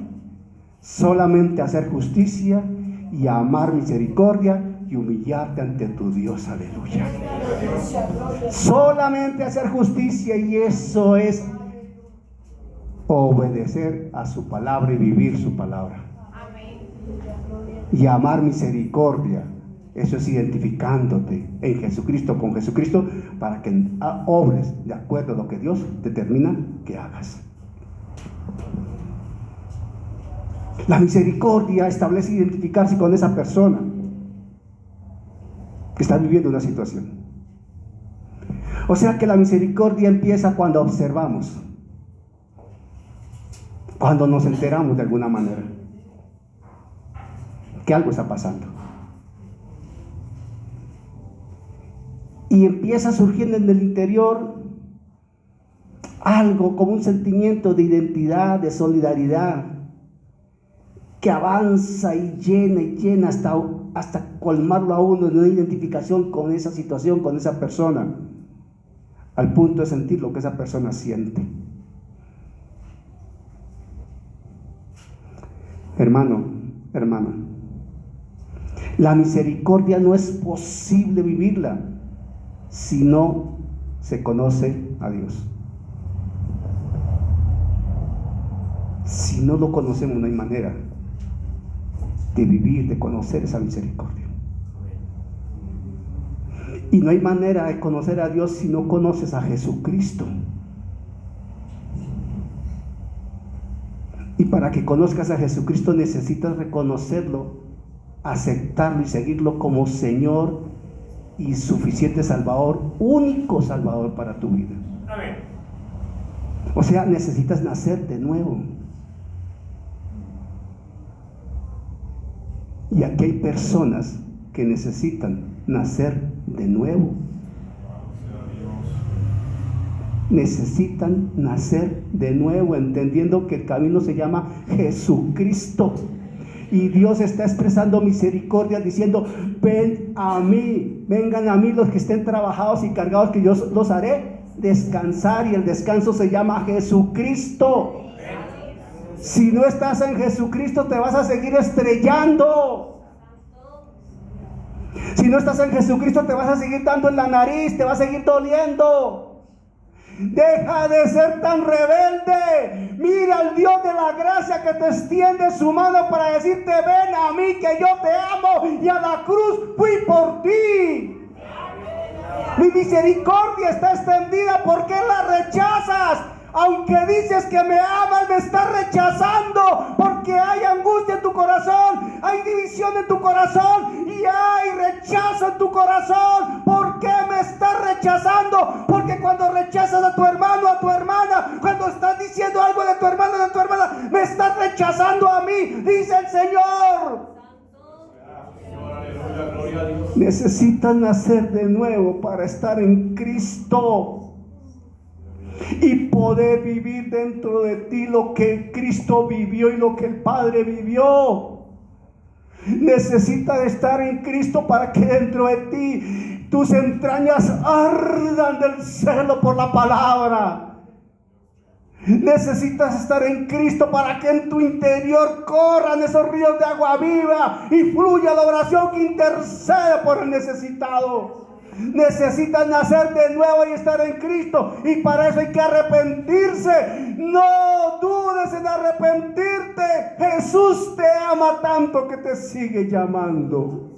Solamente hacer justicia y amar misericordia y humillarte ante tu Dios. Aleluya. Solamente hacer justicia, y eso es obedecer a su palabra y vivir su palabra. Y amar misericordia, eso es identificándote en Jesucristo, con Jesucristo, para que obres de acuerdo a lo que Dios determina que hagas. La misericordia establece identificarse con esa persona que está viviendo una situación. O sea que la misericordia empieza cuando observamos, cuando nos enteramos de alguna manera que algo está pasando. Y empieza surgiendo en el interior algo como un sentimiento de identidad, de solidaridad, que avanza y llena hasta colmarlo a uno de una identificación con esa situación, con esa persona, al punto de sentir lo que esa persona siente. Hermano, hermana, la misericordia no es posible vivirla si no se conoce a Dios. Si no lo conocemos, no hay manera de vivir, de conocer esa misericordia. Y no hay manera de conocer a Dios si no conoces a Jesucristo. Y para que conozcas a Jesucristo necesitas reconocerlo, aceptarlo y seguirlo como Señor y suficiente Salvador, único Salvador para tu vida. Amén. O sea, necesitas nacer de nuevo. Y aquí hay personas que necesitan nacer de nuevo. Necesitan nacer de nuevo, entendiendo que el camino se llama Jesucristo. Y Dios está expresando misericordia diciendo: ven a mí, vengan a mí los que estén trabajados y cargados, que yo los haré descansar. Y el descanso se llama Jesucristo. Si no estás en Jesucristo, te vas a seguir estrellando. Si no estás en Jesucristo, te vas a seguir dando en la nariz, te va a seguir doliendo. Deja de ser tan rebelde. Mira al Dios de la gracia que te extiende su mano para decirte: ven a mí, que yo te amo, y a la cruz fui por ti. Mi misericordia está extendida. ¿Por qué la rechazas? Aunque dices que me amas, me estás rechazando, porque hay angustia en tu corazón, hay división en tu corazón y hay rechazo en tu corazón. ¿Por qué me estás rechazando? Porque cuando rechazas a tu hermano, a tu hermana, cuando estás diciendo algo de tu hermano, de tu hermana, me estás rechazando a mí, dice el Señor. Necesitas nacer de nuevo para estar en Cristo y poder vivir dentro de ti lo que Cristo vivió y lo que el Padre vivió. Necesitas estar en Cristo para que dentro de ti tus entrañas ardan del celo por la palabra. Necesitas estar en Cristo para que en tu interior corran esos ríos de agua viva y fluya la oración que intercede por el necesitado. Necesitas nacer de nuevo y estar en Cristo, y para eso hay que arrepentirse. No dudes en arrepentirte. Jesús te ama tanto que te sigue llamando.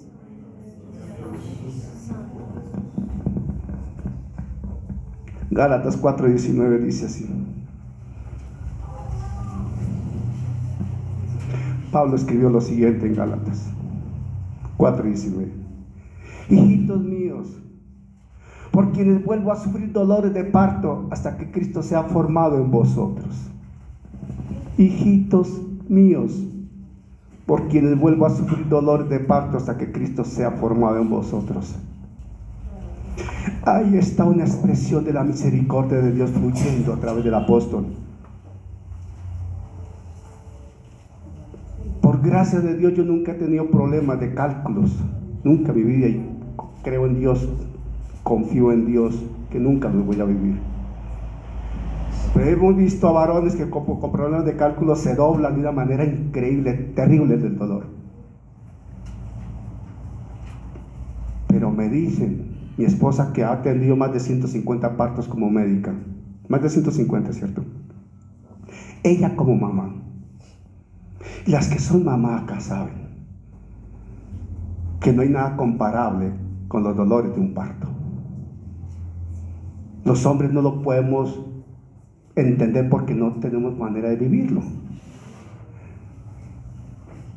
Gálatas 4:19 dice así. Pablo escribió lo siguiente en Gálatas 4:19: hijitos míos, por quienes vuelvo a sufrir dolores de parto hasta que Cristo sea formado en vosotros. Hijitos míos, por quienes vuelvo a sufrir dolores de parto hasta que Cristo sea formado en vosotros. Ahí está una expresión de la misericordia de Dios fluyendo a través del apóstol. Por gracia de Dios, yo nunca he tenido problemas de cálculos, nunca en mi vida, y creo en Dios, confío en Dios, que nunca los voy a vivir. Pero hemos visto a varones que con problemas de cálculo se doblan de una manera increíble, terrible del dolor. Pero me dicen, mi esposa, que ha atendido más de 150 partos como médica, más de 150, ¿cierto? Ella como mamá, y las que son mamá acá saben que no hay nada comparable con los dolores de un parto. Los hombres no lo podemos entender porque no tenemos manera de vivirlo.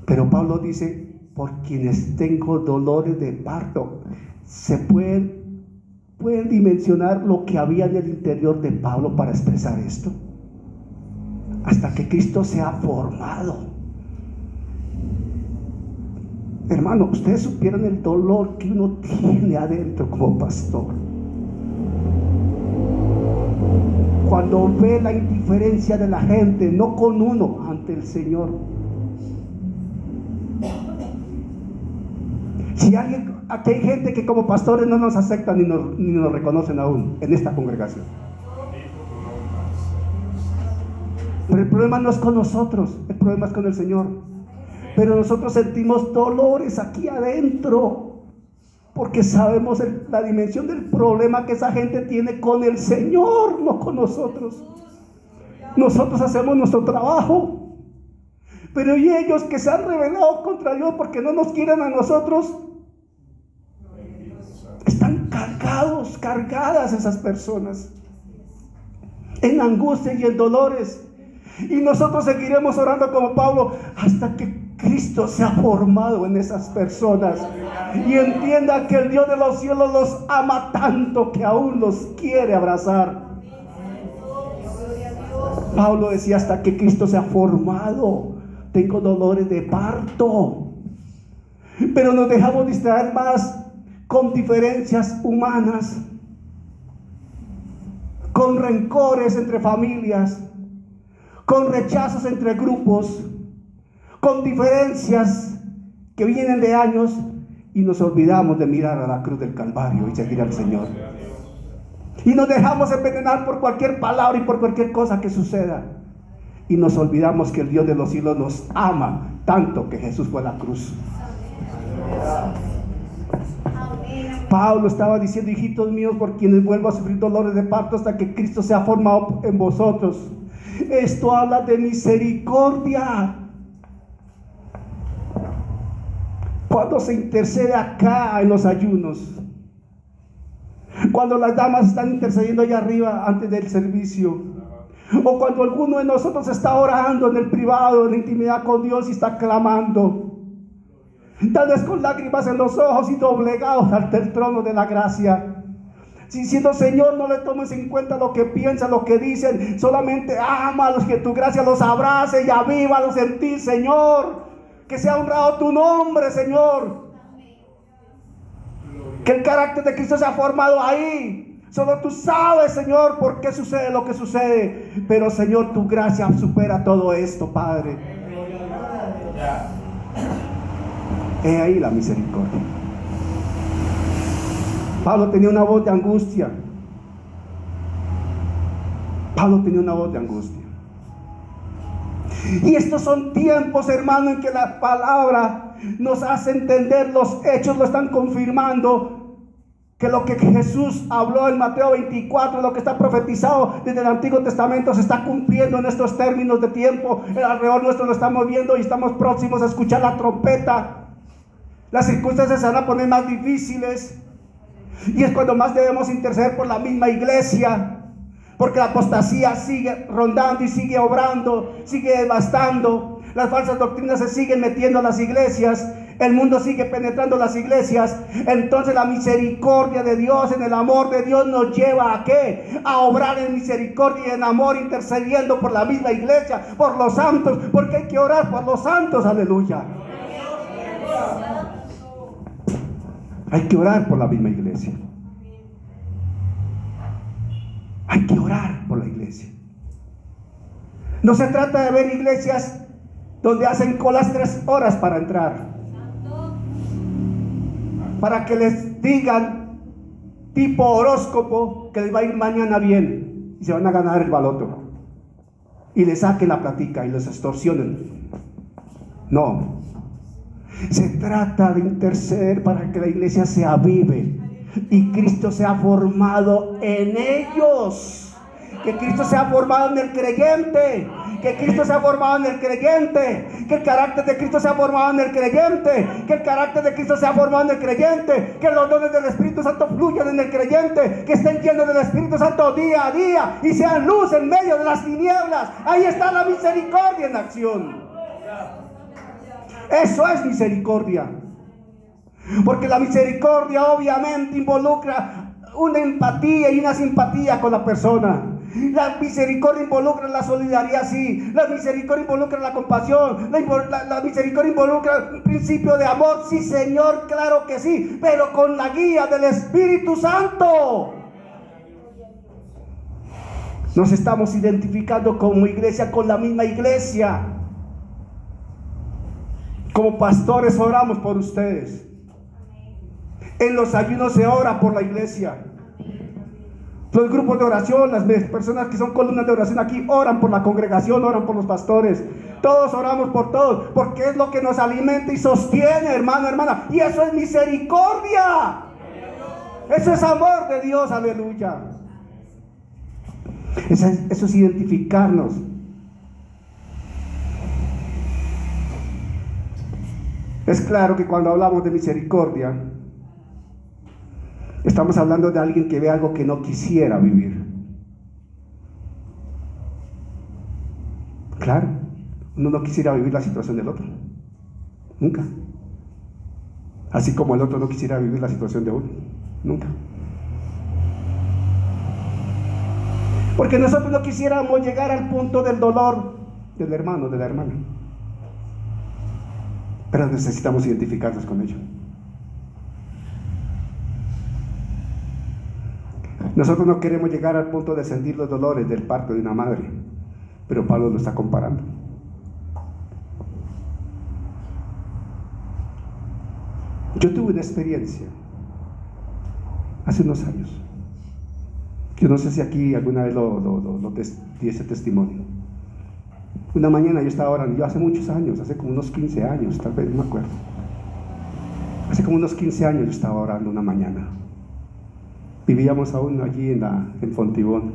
Pero Pablo dice: por quienes tengo dolores de parto. Se pueden dimensionar lo que había en el interior de Pablo para expresar esto. Hasta que Cristo se ha formado. Hermano, ustedes supieran el dolor que uno tiene adentro como pastor. Cuando ve la indiferencia de la gente, no con uno, ante el Señor. Si aquí hay gente que como pastores no nos aceptan ni nos reconocen aún en esta congregación. Pero el problema no es con nosotros, el problema es con el Señor. Pero nosotros sentimos dolores aquí adentro, porque sabemos la dimensión del problema que esa gente tiene con el Señor, no con nosotros. Nosotros hacemos nuestro trabajo, pero y ellos que se han rebelado contra Dios porque no nos quieren a nosotros, están cargadas esas personas en angustia y en dolores. Y nosotros seguiremos orando como Pablo hasta que Cristo se ha formado en esas personas y entienda que el Dios de los cielos los ama tanto que aún los quiere abrazar. Pablo decía: hasta que Cristo se ha formado, tengo dolores de parto. Pero nos dejamos distraer más con diferencias humanas, con rencores entre familias, con rechazos entre grupos, con diferencias que vienen de años, y nos olvidamos de mirar a la cruz del Calvario y seguir al Señor. Y nos dejamos envenenar por cualquier palabra y por cualquier cosa que suceda. Y nos olvidamos que el Dios de los cielos nos ama tanto que Jesús fue a la cruz. Pablo estaba diciendo: hijitos míos, por quienes vuelvo a sufrir dolores de parto hasta que Cristo sea formado en vosotros. Esto habla de misericordia. Cuando se intercede acá en los ayunos, cuando las damas están intercediendo allá arriba antes del servicio, o cuando alguno de nosotros está orando en el privado, en la intimidad con Dios, y está clamando, tal vez con lágrimas en los ojos y doblegados ante el trono de la gracia, diciendo: Señor, no le tomes en cuenta lo que piensan, lo que dicen, solamente ámalos, que tu gracia los abrace y avívalos en ti, Señor. Que sea honrado tu nombre, Señor. Que el carácter de Cristo sea formado ahí. Solo tú sabes, Señor, por qué sucede lo que sucede. Pero, Señor, tu gracia supera todo esto, Padre. He ahí la misericordia. Pablo tenía una voz de angustia. Pablo tenía una voz de angustia. Y estos son tiempos, hermano, en que la palabra nos hace entender, los hechos lo están confirmando, que lo que Jesús habló en Mateo 24, lo que está profetizado desde el Antiguo Testamento, se está cumpliendo en estos términos de tiempo. Alrededor nuestro lo estamos viendo y estamos próximos a escuchar la trompeta. Las circunstancias se van a poner más difíciles, y es cuando más debemos interceder por la misma iglesia. Porque la apostasía sigue rondando y sigue obrando, sigue devastando. Las falsas doctrinas se siguen metiendo a las iglesias. El mundo sigue penetrando las iglesias. Entonces la misericordia de Dios, en el amor de Dios, nos lleva ¿a qué? A obrar en misericordia y en amor, intercediendo por la misma iglesia, por los santos. Porque hay que orar por los santos, aleluya. Hay que orar por la misma iglesia. Hay que orar por la iglesia. No se trata de ver iglesias donde hacen colas 3 horas para entrar, para que les digan tipo horóscopo que les va a ir mañana bien y se van a ganar el baloto y les saquen la platica y les extorsionen. No, se trata de interceder para que la iglesia se avive y Cristo sea formado en ellos. Que Cristo sea formado en el creyente. Que Cristo sea formado en el creyente. Que el carácter de Cristo sea formado en el creyente. Que el carácter de Cristo sea formado en el creyente. Que los dones del Espíritu Santo fluyan en el creyente. Que estén llenos del Espíritu Santo día a día y sean luz en medio de las tinieblas. Ahí está la misericordia en acción. Eso es misericordia. Porque la misericordia obviamente involucra una empatía y una simpatía con la persona. La misericordia involucra la solidaridad, sí. La misericordia involucra la compasión. La misericordia involucra un principio de amor, sí, Señor, claro que sí, pero con la guía del Espíritu Santo. Nos estamos identificando como iglesia con la misma iglesia. Como pastores oramos por ustedes. En los ayunos se ora por la iglesia. Los grupos de oración, las personas que son columnas de oración aquí oran por la congregación, oran por los pastores. Todos oramos por todos, porque es lo que nos alimenta y sostiene, hermano, hermana. Y eso es misericordia. Eso es amor de Dios, aleluya. Eso es identificarnos. Es claro que cuando hablamos de misericordia, estamos hablando de alguien que ve algo que no quisiera vivir. Claro, uno no quisiera vivir la situación del otro. Nunca. Así como el otro no quisiera vivir la situación de uno. Nunca. Porque nosotros no quisiéramos llegar al punto del dolor del hermano, de la hermana. Pero necesitamos identificarnos con ello. Nosotros no queremos llegar al punto de sentir los dolores del parto de una madre, pero Pablo lo está comparando. Yo tuve una experiencia hace unos años. Yo no sé si aquí alguna vez di ese testimonio. Una mañana yo estaba orando, yo hace muchos años, hace como unos 15 años, tal vez, no me acuerdo. Hace como unos 15 años yo estaba orando una mañana. Vivíamos aún allí en Fontibón,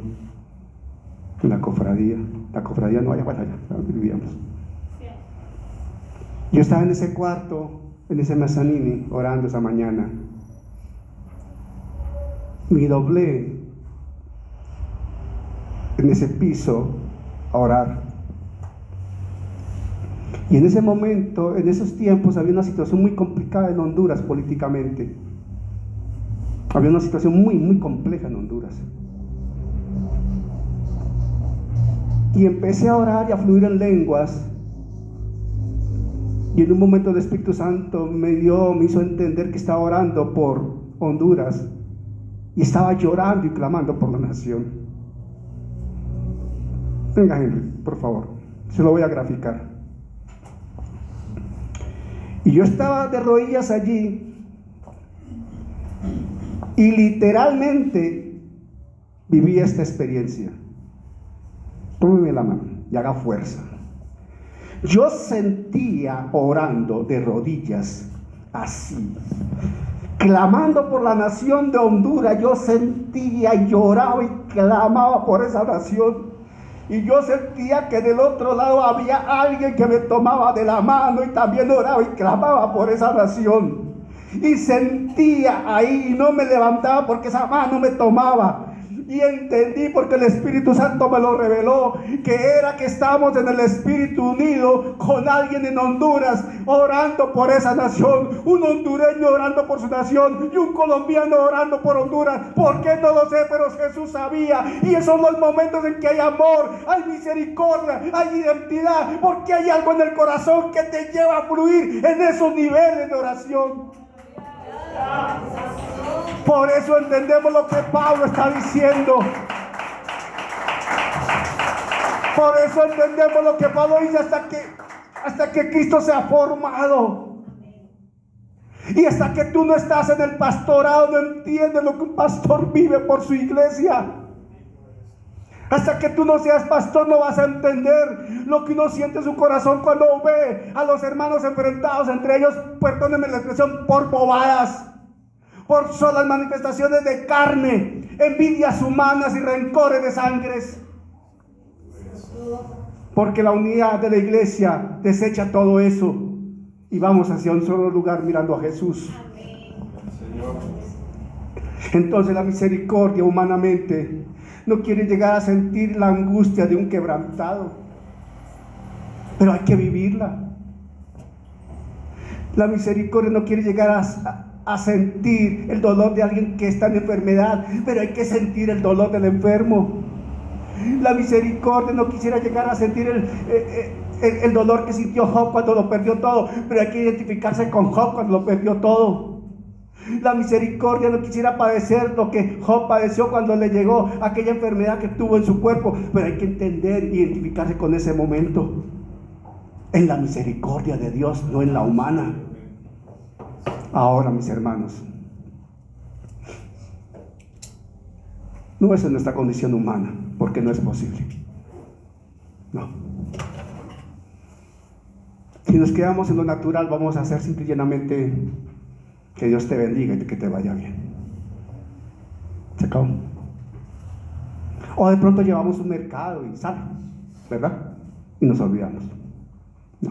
en la cofradía. La cofradía no, allá para allá, donde vivíamos. Yo estaba en ese cuarto, en ese mezzanini, orando esa mañana. Me doblé en ese piso a orar. Y en ese momento, en esos tiempos, había una situación muy complicada en Honduras políticamente. Había una situación muy, muy compleja en Honduras. Y empecé a orar y a fluir en lenguas. Y en un momento el Espíritu Santo me hizo entender que estaba orando por Honduras. Y estaba llorando y clamando por la nación. Venga, Henry, por favor, se lo voy a graficar. Y yo estaba de rodillas allí y literalmente viví esta experiencia. Tómeme la mano y haga fuerza. Yo sentía orando de rodillas así, clamando por la nación de Honduras. Yo sentía y lloraba y clamaba por esa nación. Y yo sentía que del otro lado había alguien que me tomaba de la mano y también oraba y clamaba por esa nación. Y sentía ahí y no me levantaba porque esa mano me tomaba. Y entendí, porque el Espíritu Santo me lo reveló, que era que estábamos en el Espíritu unido con alguien en Honduras orando por esa nación, un hondureño orando por su nación y un colombiano orando por Honduras. ¿Por qué? No lo sé, pero Jesús sabía. Y esos son los momentos en que hay amor, hay misericordia, hay identidad, porque hay algo en el corazón que te lleva a fluir en esos niveles de oración. Por eso entendemos lo que Pablo está diciendo. Por eso entendemos lo que Pablo dice, hasta que Cristo se ha formado. Y hasta que tú no estás en el pastorado, no entiendes lo que un pastor vive por su iglesia. Hasta que tú no seas pastor, no vas a entender lo que uno siente en su corazón cuando ve a los hermanos enfrentados entre ellos, perdónenme la expresión, por bobadas, por solas manifestaciones de carne, envidias humanas y rencores de sangres. Porque la unidad de la iglesia desecha todo eso y vamos hacia un solo lugar mirando a Jesús. Entonces la misericordia humanamente no quiere llegar a sentir la angustia de un quebrantado, pero hay que vivirla. La misericordia no quiere llegar a sentir el dolor de alguien que está en enfermedad, pero hay que sentir el dolor del enfermo. La misericordia no quisiera llegar a sentir el dolor que sintió Job cuando lo perdió todo, pero hay que identificarse con Job cuando lo perdió todo. La misericordia no quisiera padecer lo que Job padeció cuando le llegó aquella enfermedad que tuvo en su cuerpo, pero hay que entender e identificarse con ese momento en la misericordia de Dios, no en la humana. Ahora, mis hermanos, no es en nuestra condición humana, porque no es posible. No. Si nos quedamos en lo natural, vamos a hacer simple y llanamente que Dios te bendiga y que te vaya bien. Se acabó. O de pronto llevamos un mercado y sale, ¿verdad? Y nos olvidamos. No.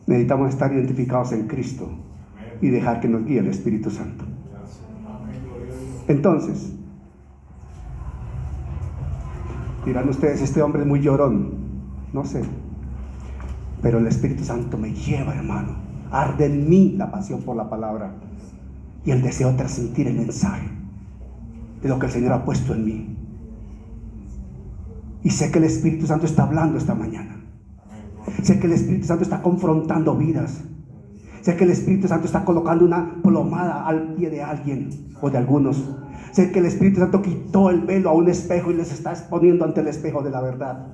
Necesitamos estar identificados en Cristo y dejar que nos guíe el Espíritu Santo. Entonces, dirán ustedes, este hombre es muy llorón. No sé, pero el Espíritu Santo me lleva, hermano. Arde en mí la pasión por la palabra y el deseo de transmitir el mensaje de lo que el Señor ha puesto en mí. Y sé que el Espíritu Santo está hablando esta mañana. Sé que el Espíritu Santo está confrontando vidas. Sé que el Espíritu Santo está colocando una plomada al pie de alguien o de algunos. Sé que el Espíritu Santo quitó el velo a un espejo y les está exponiendo ante el espejo de la verdad.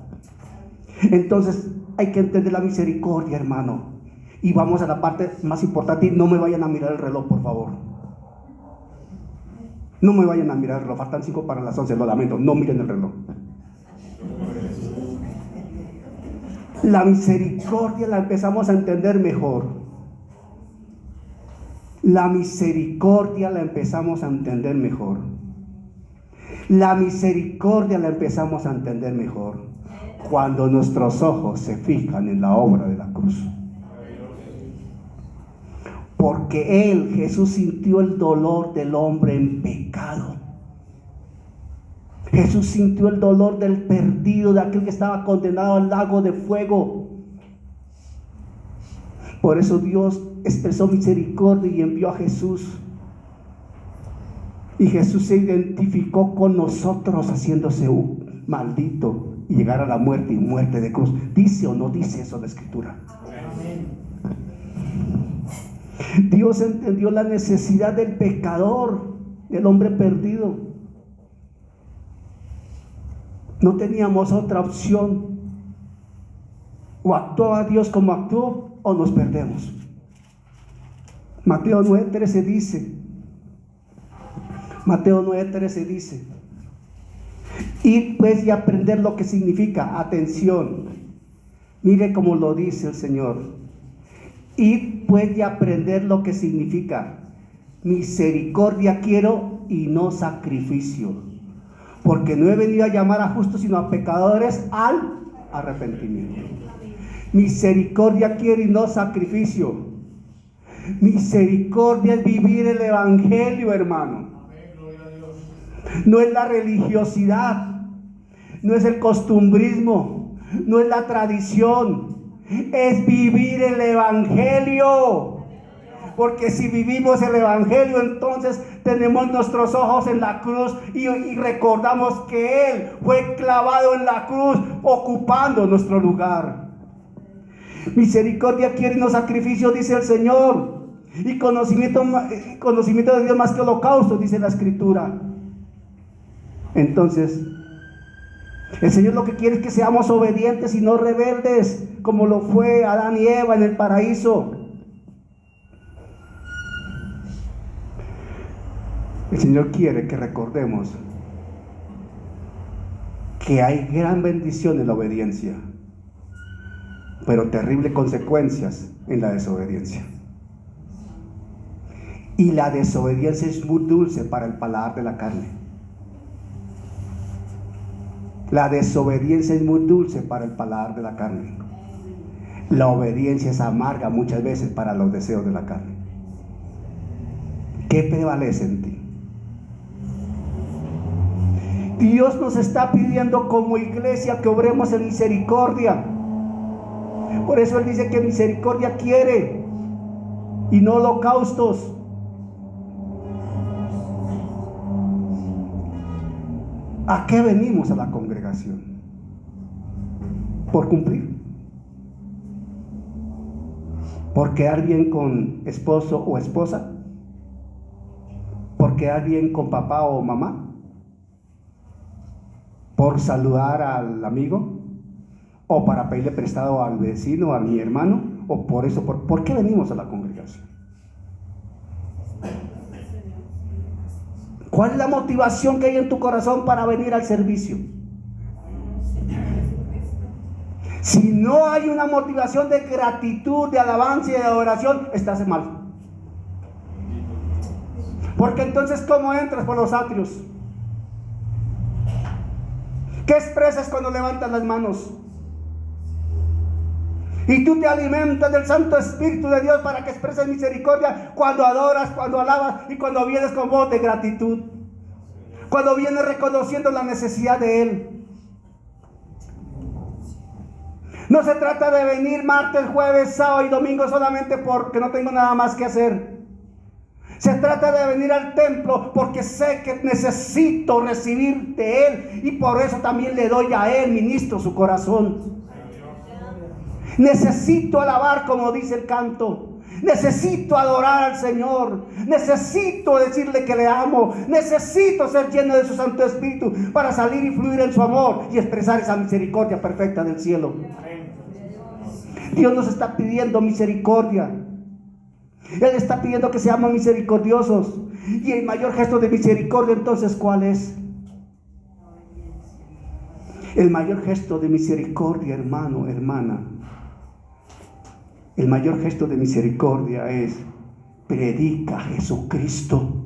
Entonces hay que entender la misericordia, hermano. Y vamos a la parte más importante, y no me vayan a mirar el reloj, por favor. No me vayan a mirar el reloj, faltan 5 para las 11, lo lamento, no miren el reloj. La misericordia la empezamos a entender mejor. La misericordia la empezamos a entender mejor. La misericordia la empezamos a entender mejor cuando nuestros ojos se fijan en la obra de la cruz. Porque Él, Jesús, sintió el dolor del hombre en pecado. Jesús sintió el dolor del perdido, de aquel que estaba condenado al lago de fuego. Por eso Dios expresó misericordia y envió a Jesús. Y Jesús se identificó con nosotros haciéndose un maldito y llegar a la muerte y muerte de cruz. ¿Dice o no dice eso la Escritura? Dios entendió la necesidad del pecador, del hombre perdido. No teníamos otra opción. O actuaba Dios como actuó, o nos perdemos. Mateo 9:13 dice, id pues y aprender lo que significa, atención, mire cómo lo dice el Señor, id pues y aprender lo que significa, misericordia quiero y no sacrificio, porque no he venido a llamar a justos sino a pecadores al arrepentimiento. Misericordia quiero y no sacrificio. Misericordia es vivir el evangelio, hermano. No es la religiosidad, no es el costumbrismo, no es la tradición, es vivir el evangelio. Porque si vivimos el evangelio, entonces tenemos nuestros ojos en la cruz y recordamos que Él fue clavado en la cruz, ocupando nuestro lugar. Misericordia quiere y no sacrificio, dice el Señor, y conocimiento de Dios más que holocausto, dice la Escritura. Entonces, el Señor lo que quiere es que seamos obedientes y no rebeldes, como lo fue Adán y Eva en el paraíso. El Señor quiere que recordemos que hay gran bendición en la obediencia, pero terribles consecuencias en la desobediencia. Y la desobediencia es muy dulce para el paladar de la carne. La desobediencia es muy dulce para el paladar de la carne. La obediencia es amarga muchas veces para los deseos de la carne. ¿Qué prevalece en ti? Dios nos está pidiendo como iglesia que obremos en misericordia. Por eso Él dice que misericordia quiere y no holocaustos. ¿A qué venimos a la congregación? ¿Por cumplir? ¿Por quedar bien con esposo o esposa? ¿Por quedar bien con papá o mamá? ¿Por saludar al amigo? ¿O para pedirle prestado al vecino, a mi hermano? ¿O por eso? ¿Por qué venimos a la congregación? ¿Cuál es la motivación que hay en tu corazón para venir al servicio? Si no hay una motivación de gratitud, de alabanza y de adoración, estás mal. Porque entonces, ¿cómo entras por los atrios? ¿Qué expresas cuando levantas las manos? Y tú te alimentas del Santo Espíritu de Dios para que expreses misericordia cuando adoras, cuando alabas y cuando vienes con voz de gratitud. Cuando vienes reconociendo la necesidad de Él. No se trata de venir martes, jueves, sábado y domingo solamente porque no tengo nada más que hacer. Se trata de venir al templo porque sé que necesito recibir de Él y por eso también le doy a Él, ministro su corazón. Necesito alabar como dice el canto. Necesito adorar al Señor. Necesito decirle que le amo. Necesito ser lleno de su Santo Espíritu para salir y fluir en su amor y expresar esa misericordia perfecta del cielo. Dios nos está pidiendo misericordia. Él está pidiendo que seamos misericordiosos. Y el mayor gesto de misericordia, entonces, ¿cuál es? El mayor gesto de misericordia, hermano, hermana. El mayor gesto de misericordia es: predica a Jesucristo.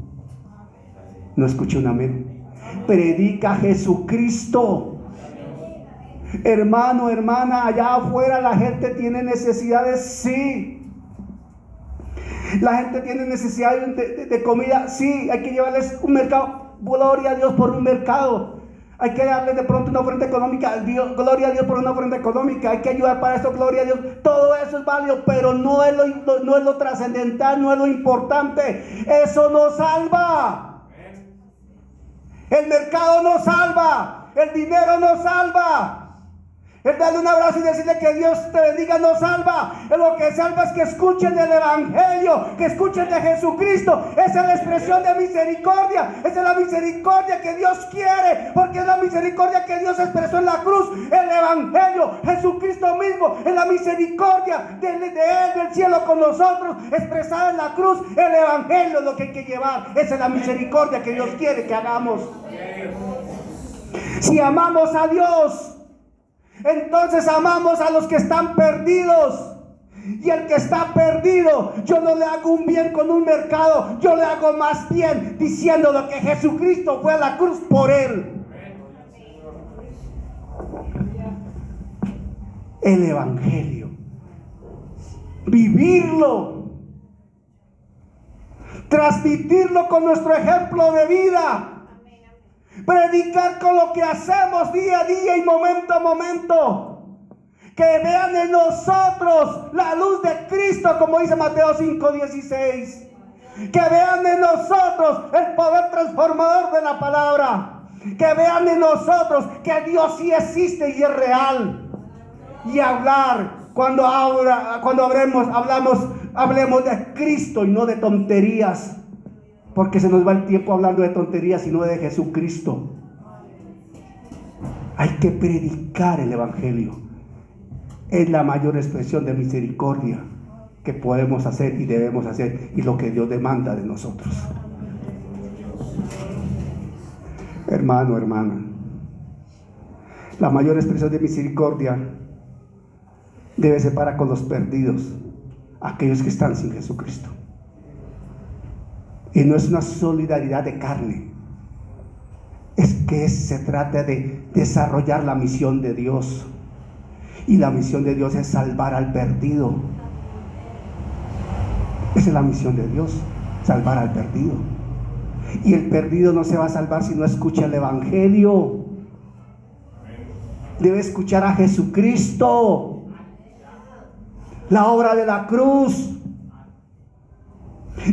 No escuché un amén. Predica a Jesucristo. Hermano, hermana, allá afuera la gente tiene necesidades, sí. La gente tiene necesidad de comida, sí. Hay que llevarles un mercado. Gloria a Dios por un mercado. Hay que darles de pronto una ofrenda económica. Gloria a Dios por una ofrenda económica. Hay que ayudar para esto. Gloria a Dios. Todo eso es válido, pero no es lo trascendental, no es lo importante. Eso no salva. El mercado no salva. El dinero no salva. El darle un abrazo y decirle que Dios te bendiga no salva. Lo que salva es que escuchen el Evangelio, que escuchen de Jesucristo. Esa es la expresión de misericordia. Esa es la misericordia que Dios quiere, porque es la misericordia que Dios expresó en la cruz. El Evangelio, Jesucristo mismo, es la misericordia de Él, del cielo con nosotros, expresada en la cruz. El Evangelio es lo que hay que llevar. Esa es la misericordia que Dios quiere que hagamos. Si amamos a Dios, entonces amamos a los que están perdidos. Y el que está perdido, yo no le hago un bien con un mercado, yo le hago más bien diciendo lo que Jesucristo fue a la cruz por él. El Evangelio, vivirlo, transmitirlo con nuestro ejemplo de vida. Predicar con lo que hacemos día a día y momento a momento. Que vean en nosotros la luz de Cristo, como dice Mateo 5:16. Que vean en nosotros el poder transformador de la palabra. Que vean en nosotros que Dios sí existe y es real. Y hablar, hablemos de Cristo y no de tonterías. Porque se nos va el tiempo hablando de tonterías y no de Jesucristo. Hay que predicar el Evangelio. Es la mayor expresión de misericordia que podemos hacer y debemos hacer, y lo que Dios demanda de nosotros. Hermano, hermana, la mayor expresión de misericordia debe ser para con los perdidos, aquellos que están sin Jesucristo. Y no es una solidaridad de carne, es que se trata de desarrollar la misión de Dios. Y la misión de Dios es salvar al perdido. Esa es la misión de Dios, salvar al perdido. Y el perdido no se va a salvar si no escucha el Evangelio. Debe escuchar a Jesucristo, la obra de la cruz.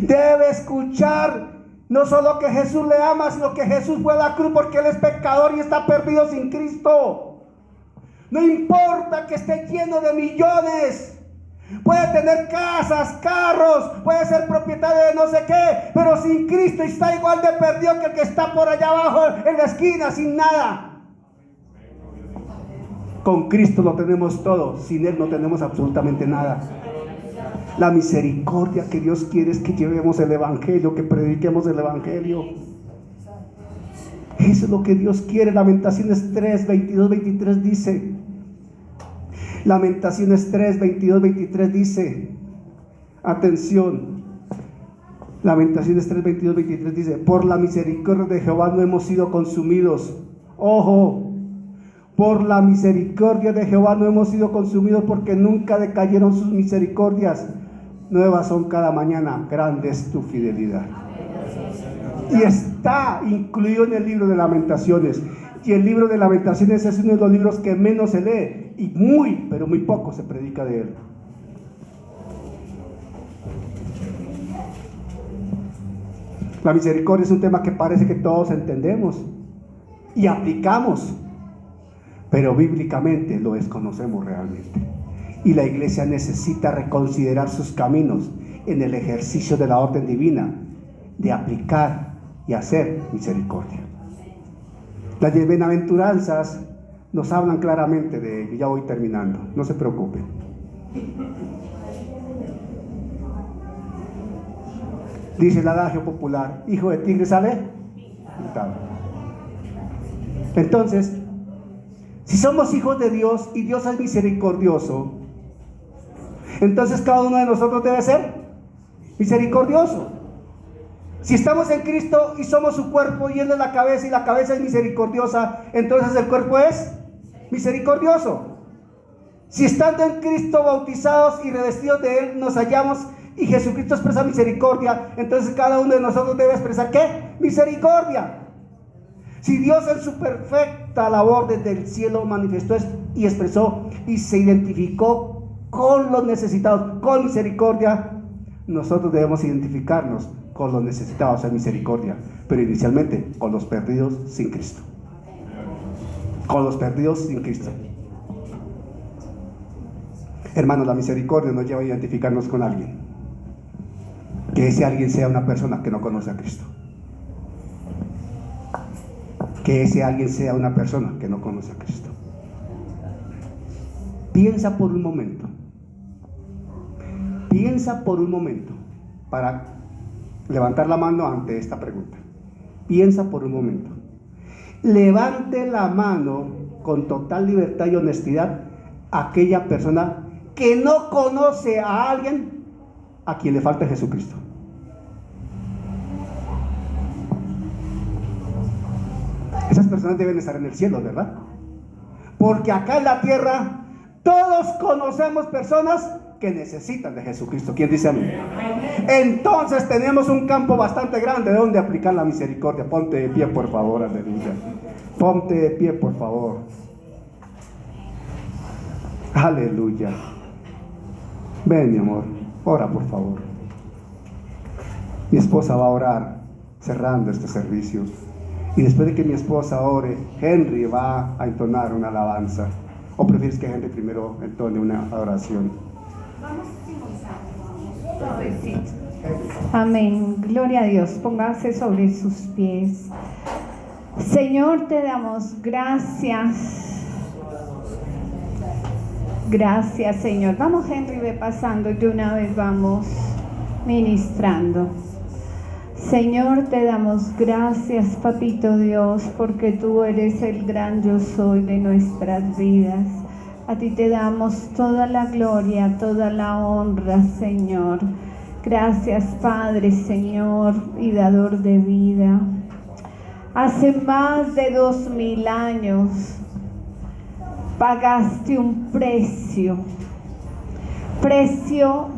Debe escuchar no solo que Jesús le ama, sino que Jesús fue a la cruz porque Él es pecador y está perdido sin Cristo. No importa que esté lleno de millones, puede tener casas, carros, puede ser propietario de no sé qué, pero sin Cristo está igual de perdido que el que está por allá abajo en la esquina sin nada. Con Cristo lo tenemos todo, sin Él no tenemos absolutamente nada. La misericordia que Dios quiere es que llevemos el Evangelio, que prediquemos el Evangelio. Eso es lo que Dios quiere. Lamentaciones 3, 22, 23 dice. Lamentaciones 3, 22, 23 dice. Atención. Lamentaciones 3, 22, 23 dice: por la misericordia de Jehová no hemos sido consumidos. Ojo. Por la misericordia de Jehová no hemos sido consumidos, porque nunca decayeron sus misericordias. Nuevas son cada mañana, grande es tu fidelidad. Y está incluido en el libro de Lamentaciones. Y el libro de Lamentaciones es uno de los libros que menos se lee, y muy, pero muy poco se predica de él. La misericordia es un tema que parece que todos entendemos y aplicamos, pero bíblicamente lo desconocemos realmente. Y la iglesia necesita reconsiderar sus caminos en el ejercicio de la orden divina de aplicar y hacer misericordia. Las bienaventuranzas nos hablan claramente de ello. Ya voy terminando, no se preocupen. Dice el adagio popular: hijo de tigre sale pintado. Entonces, si somos hijos de Dios y Dios es misericordioso, entonces cada uno de nosotros debe ser misericordioso. Si estamos en Cristo y somos su cuerpo y Él es la cabeza y la cabeza es misericordiosa, entonces el cuerpo es misericordioso. Si estando en Cristo bautizados y revestidos de Él nos hallamos y Jesucristo expresa misericordia, entonces cada uno de nosotros debe expresar ¿qué? Misericordia. Si Dios en su perfecta labor desde el cielo manifestó y expresó y se identificó con los necesitados con misericordia, nosotros debemos identificarnos con los necesitados en misericordia, pero inicialmente con los perdidos sin Cristo. Con los perdidos sin Cristo. Hermanos, la misericordia nos lleva a identificarnos con alguien. Que ese alguien sea una persona que no conoce a Cristo. Que ese alguien sea una persona que no conoce a Cristo. Piensa por un momento. Piensa por un momento para levantar la mano ante esta pregunta. Piensa por un momento. Levante la mano con total libertad y honestidad aquella persona que no conoce a alguien a quien le falta Jesucristo. Esas personas deben estar en el cielo, ¿verdad? Porque acá en la tierra todos conocemos personas que necesitan de Jesucristo. ¿Quién dice amén? Entonces tenemos un campo bastante grande de donde aplicar la misericordia. Ponte de pie, por favor, aleluya. Ponte de pie, por favor. Aleluya. Ven, mi amor, ora, por favor. Mi esposa va a orar cerrando este servicio. Y después de que mi esposa ore, Henry va a entonar una alabanza. ¿O prefieres que Henry primero entone una oración? Amén. Gloria a Dios. Póngase sobre sus pies. Señor, te damos gracias. Gracias, Señor. Vamos, Henry, ve pasando y de una vez vamos ministrando. Señor, te damos gracias, Papito Dios, porque tú eres el gran yo soy de nuestras vidas. A ti te damos toda la gloria, toda la honra, Señor. Gracias, Padre, Señor, y dador de vida. Hace más de 2000 años pagaste un precio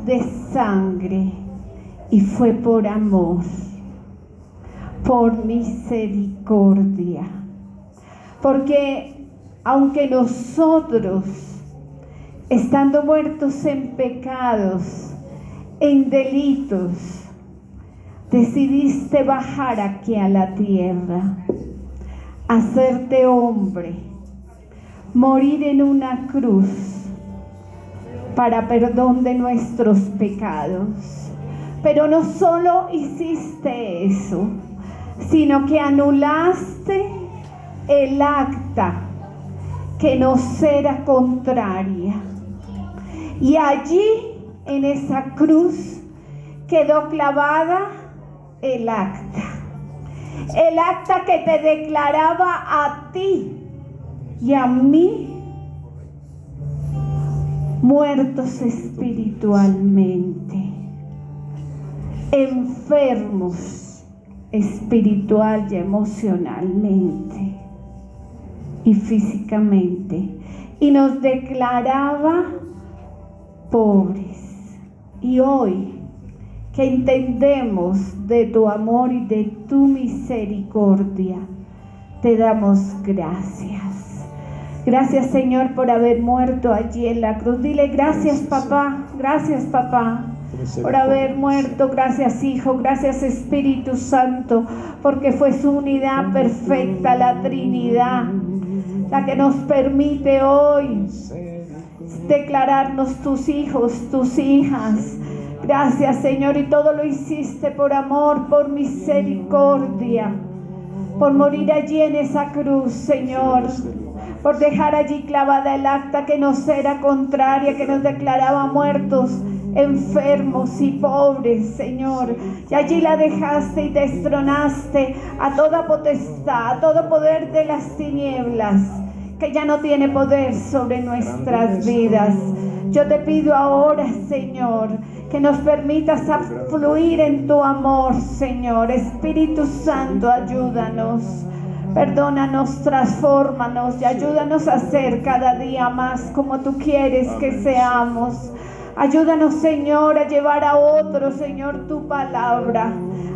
de sangre, y fue por amor, por misericordia. Porque aunque nosotros, estando muertos en pecados, en delitos, decidiste bajar aquí a la tierra, hacerte hombre, morir en una cruz para perdón de nuestros pecados. Pero no solo hiciste eso, sino que anulaste el acta que nos era contraria. Y allí, en esa cruz, quedó clavada el acta que te declaraba a ti y a mí muertos espiritualmente, enfermos espiritual y emocionalmente y físicamente, y nos declaraba pobres. Y hoy que entendemos de tu amor y de tu misericordia, te damos gracias. Gracias, Señor, por haber muerto allí en la cruz. Dile gracias, papá. Gracias, papá, por haber muerto. Gracias, Hijo. Gracias, Espíritu Santo, porque fue su unidad perfecta, la Trinidad, la que nos permite hoy declararnos tus hijos, tus hijas. Gracias, Señor, y todo lo hiciste por amor, por misericordia, por morir allí en esa cruz, Señor, por dejar allí clavada el acta que nos era contraria, que nos declaraba muertos, enfermos y pobres, Señor. Y allí la dejaste y destronaste a toda potestad, a todo poder de las tinieblas, que ya no tiene poder sobre nuestras vidas. Yo te pido ahora, Señor, que nos permitas fluir en tu amor, Señor. Espíritu Santo, ayúdanos. Perdónanos, transfórmanos y ayúdanos a ser cada día más como tú quieres que seamos. Ayúdanos, Señor, a llevar a otros, Señor, tu palabra.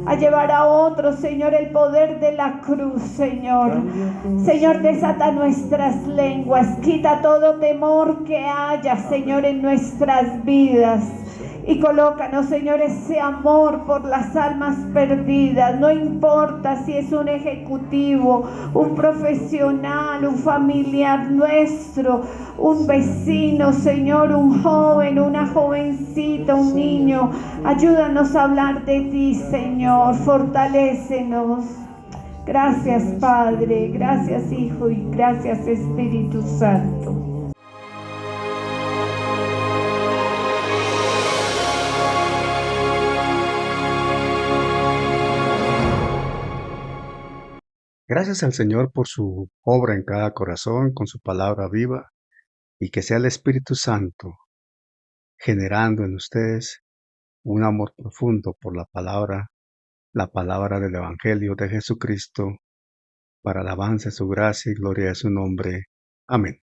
A llevar a otros, Señor, el poder de la cruz, Señor. Señor, desata nuestras lenguas. Quita todo temor que haya, Señor, en nuestras vidas. Y colócanos, Señor, ese amor por las almas perdidas. No importa si es un ejecutivo, un profesional, un familiar nuestro, un vecino, Señor, un joven, una jovencita, un niño. Ayúdanos a hablar de ti, Señor. Fortalécenos. Gracias, Padre. Gracias, Hijo. Y gracias, Espíritu Santo. Gracias al Señor por su obra en cada corazón, con su palabra viva, y que sea el Espíritu Santo generando en ustedes un amor profundo por la palabra del Evangelio de Jesucristo, para alabanza de su gracia y gloria de su nombre. Amén.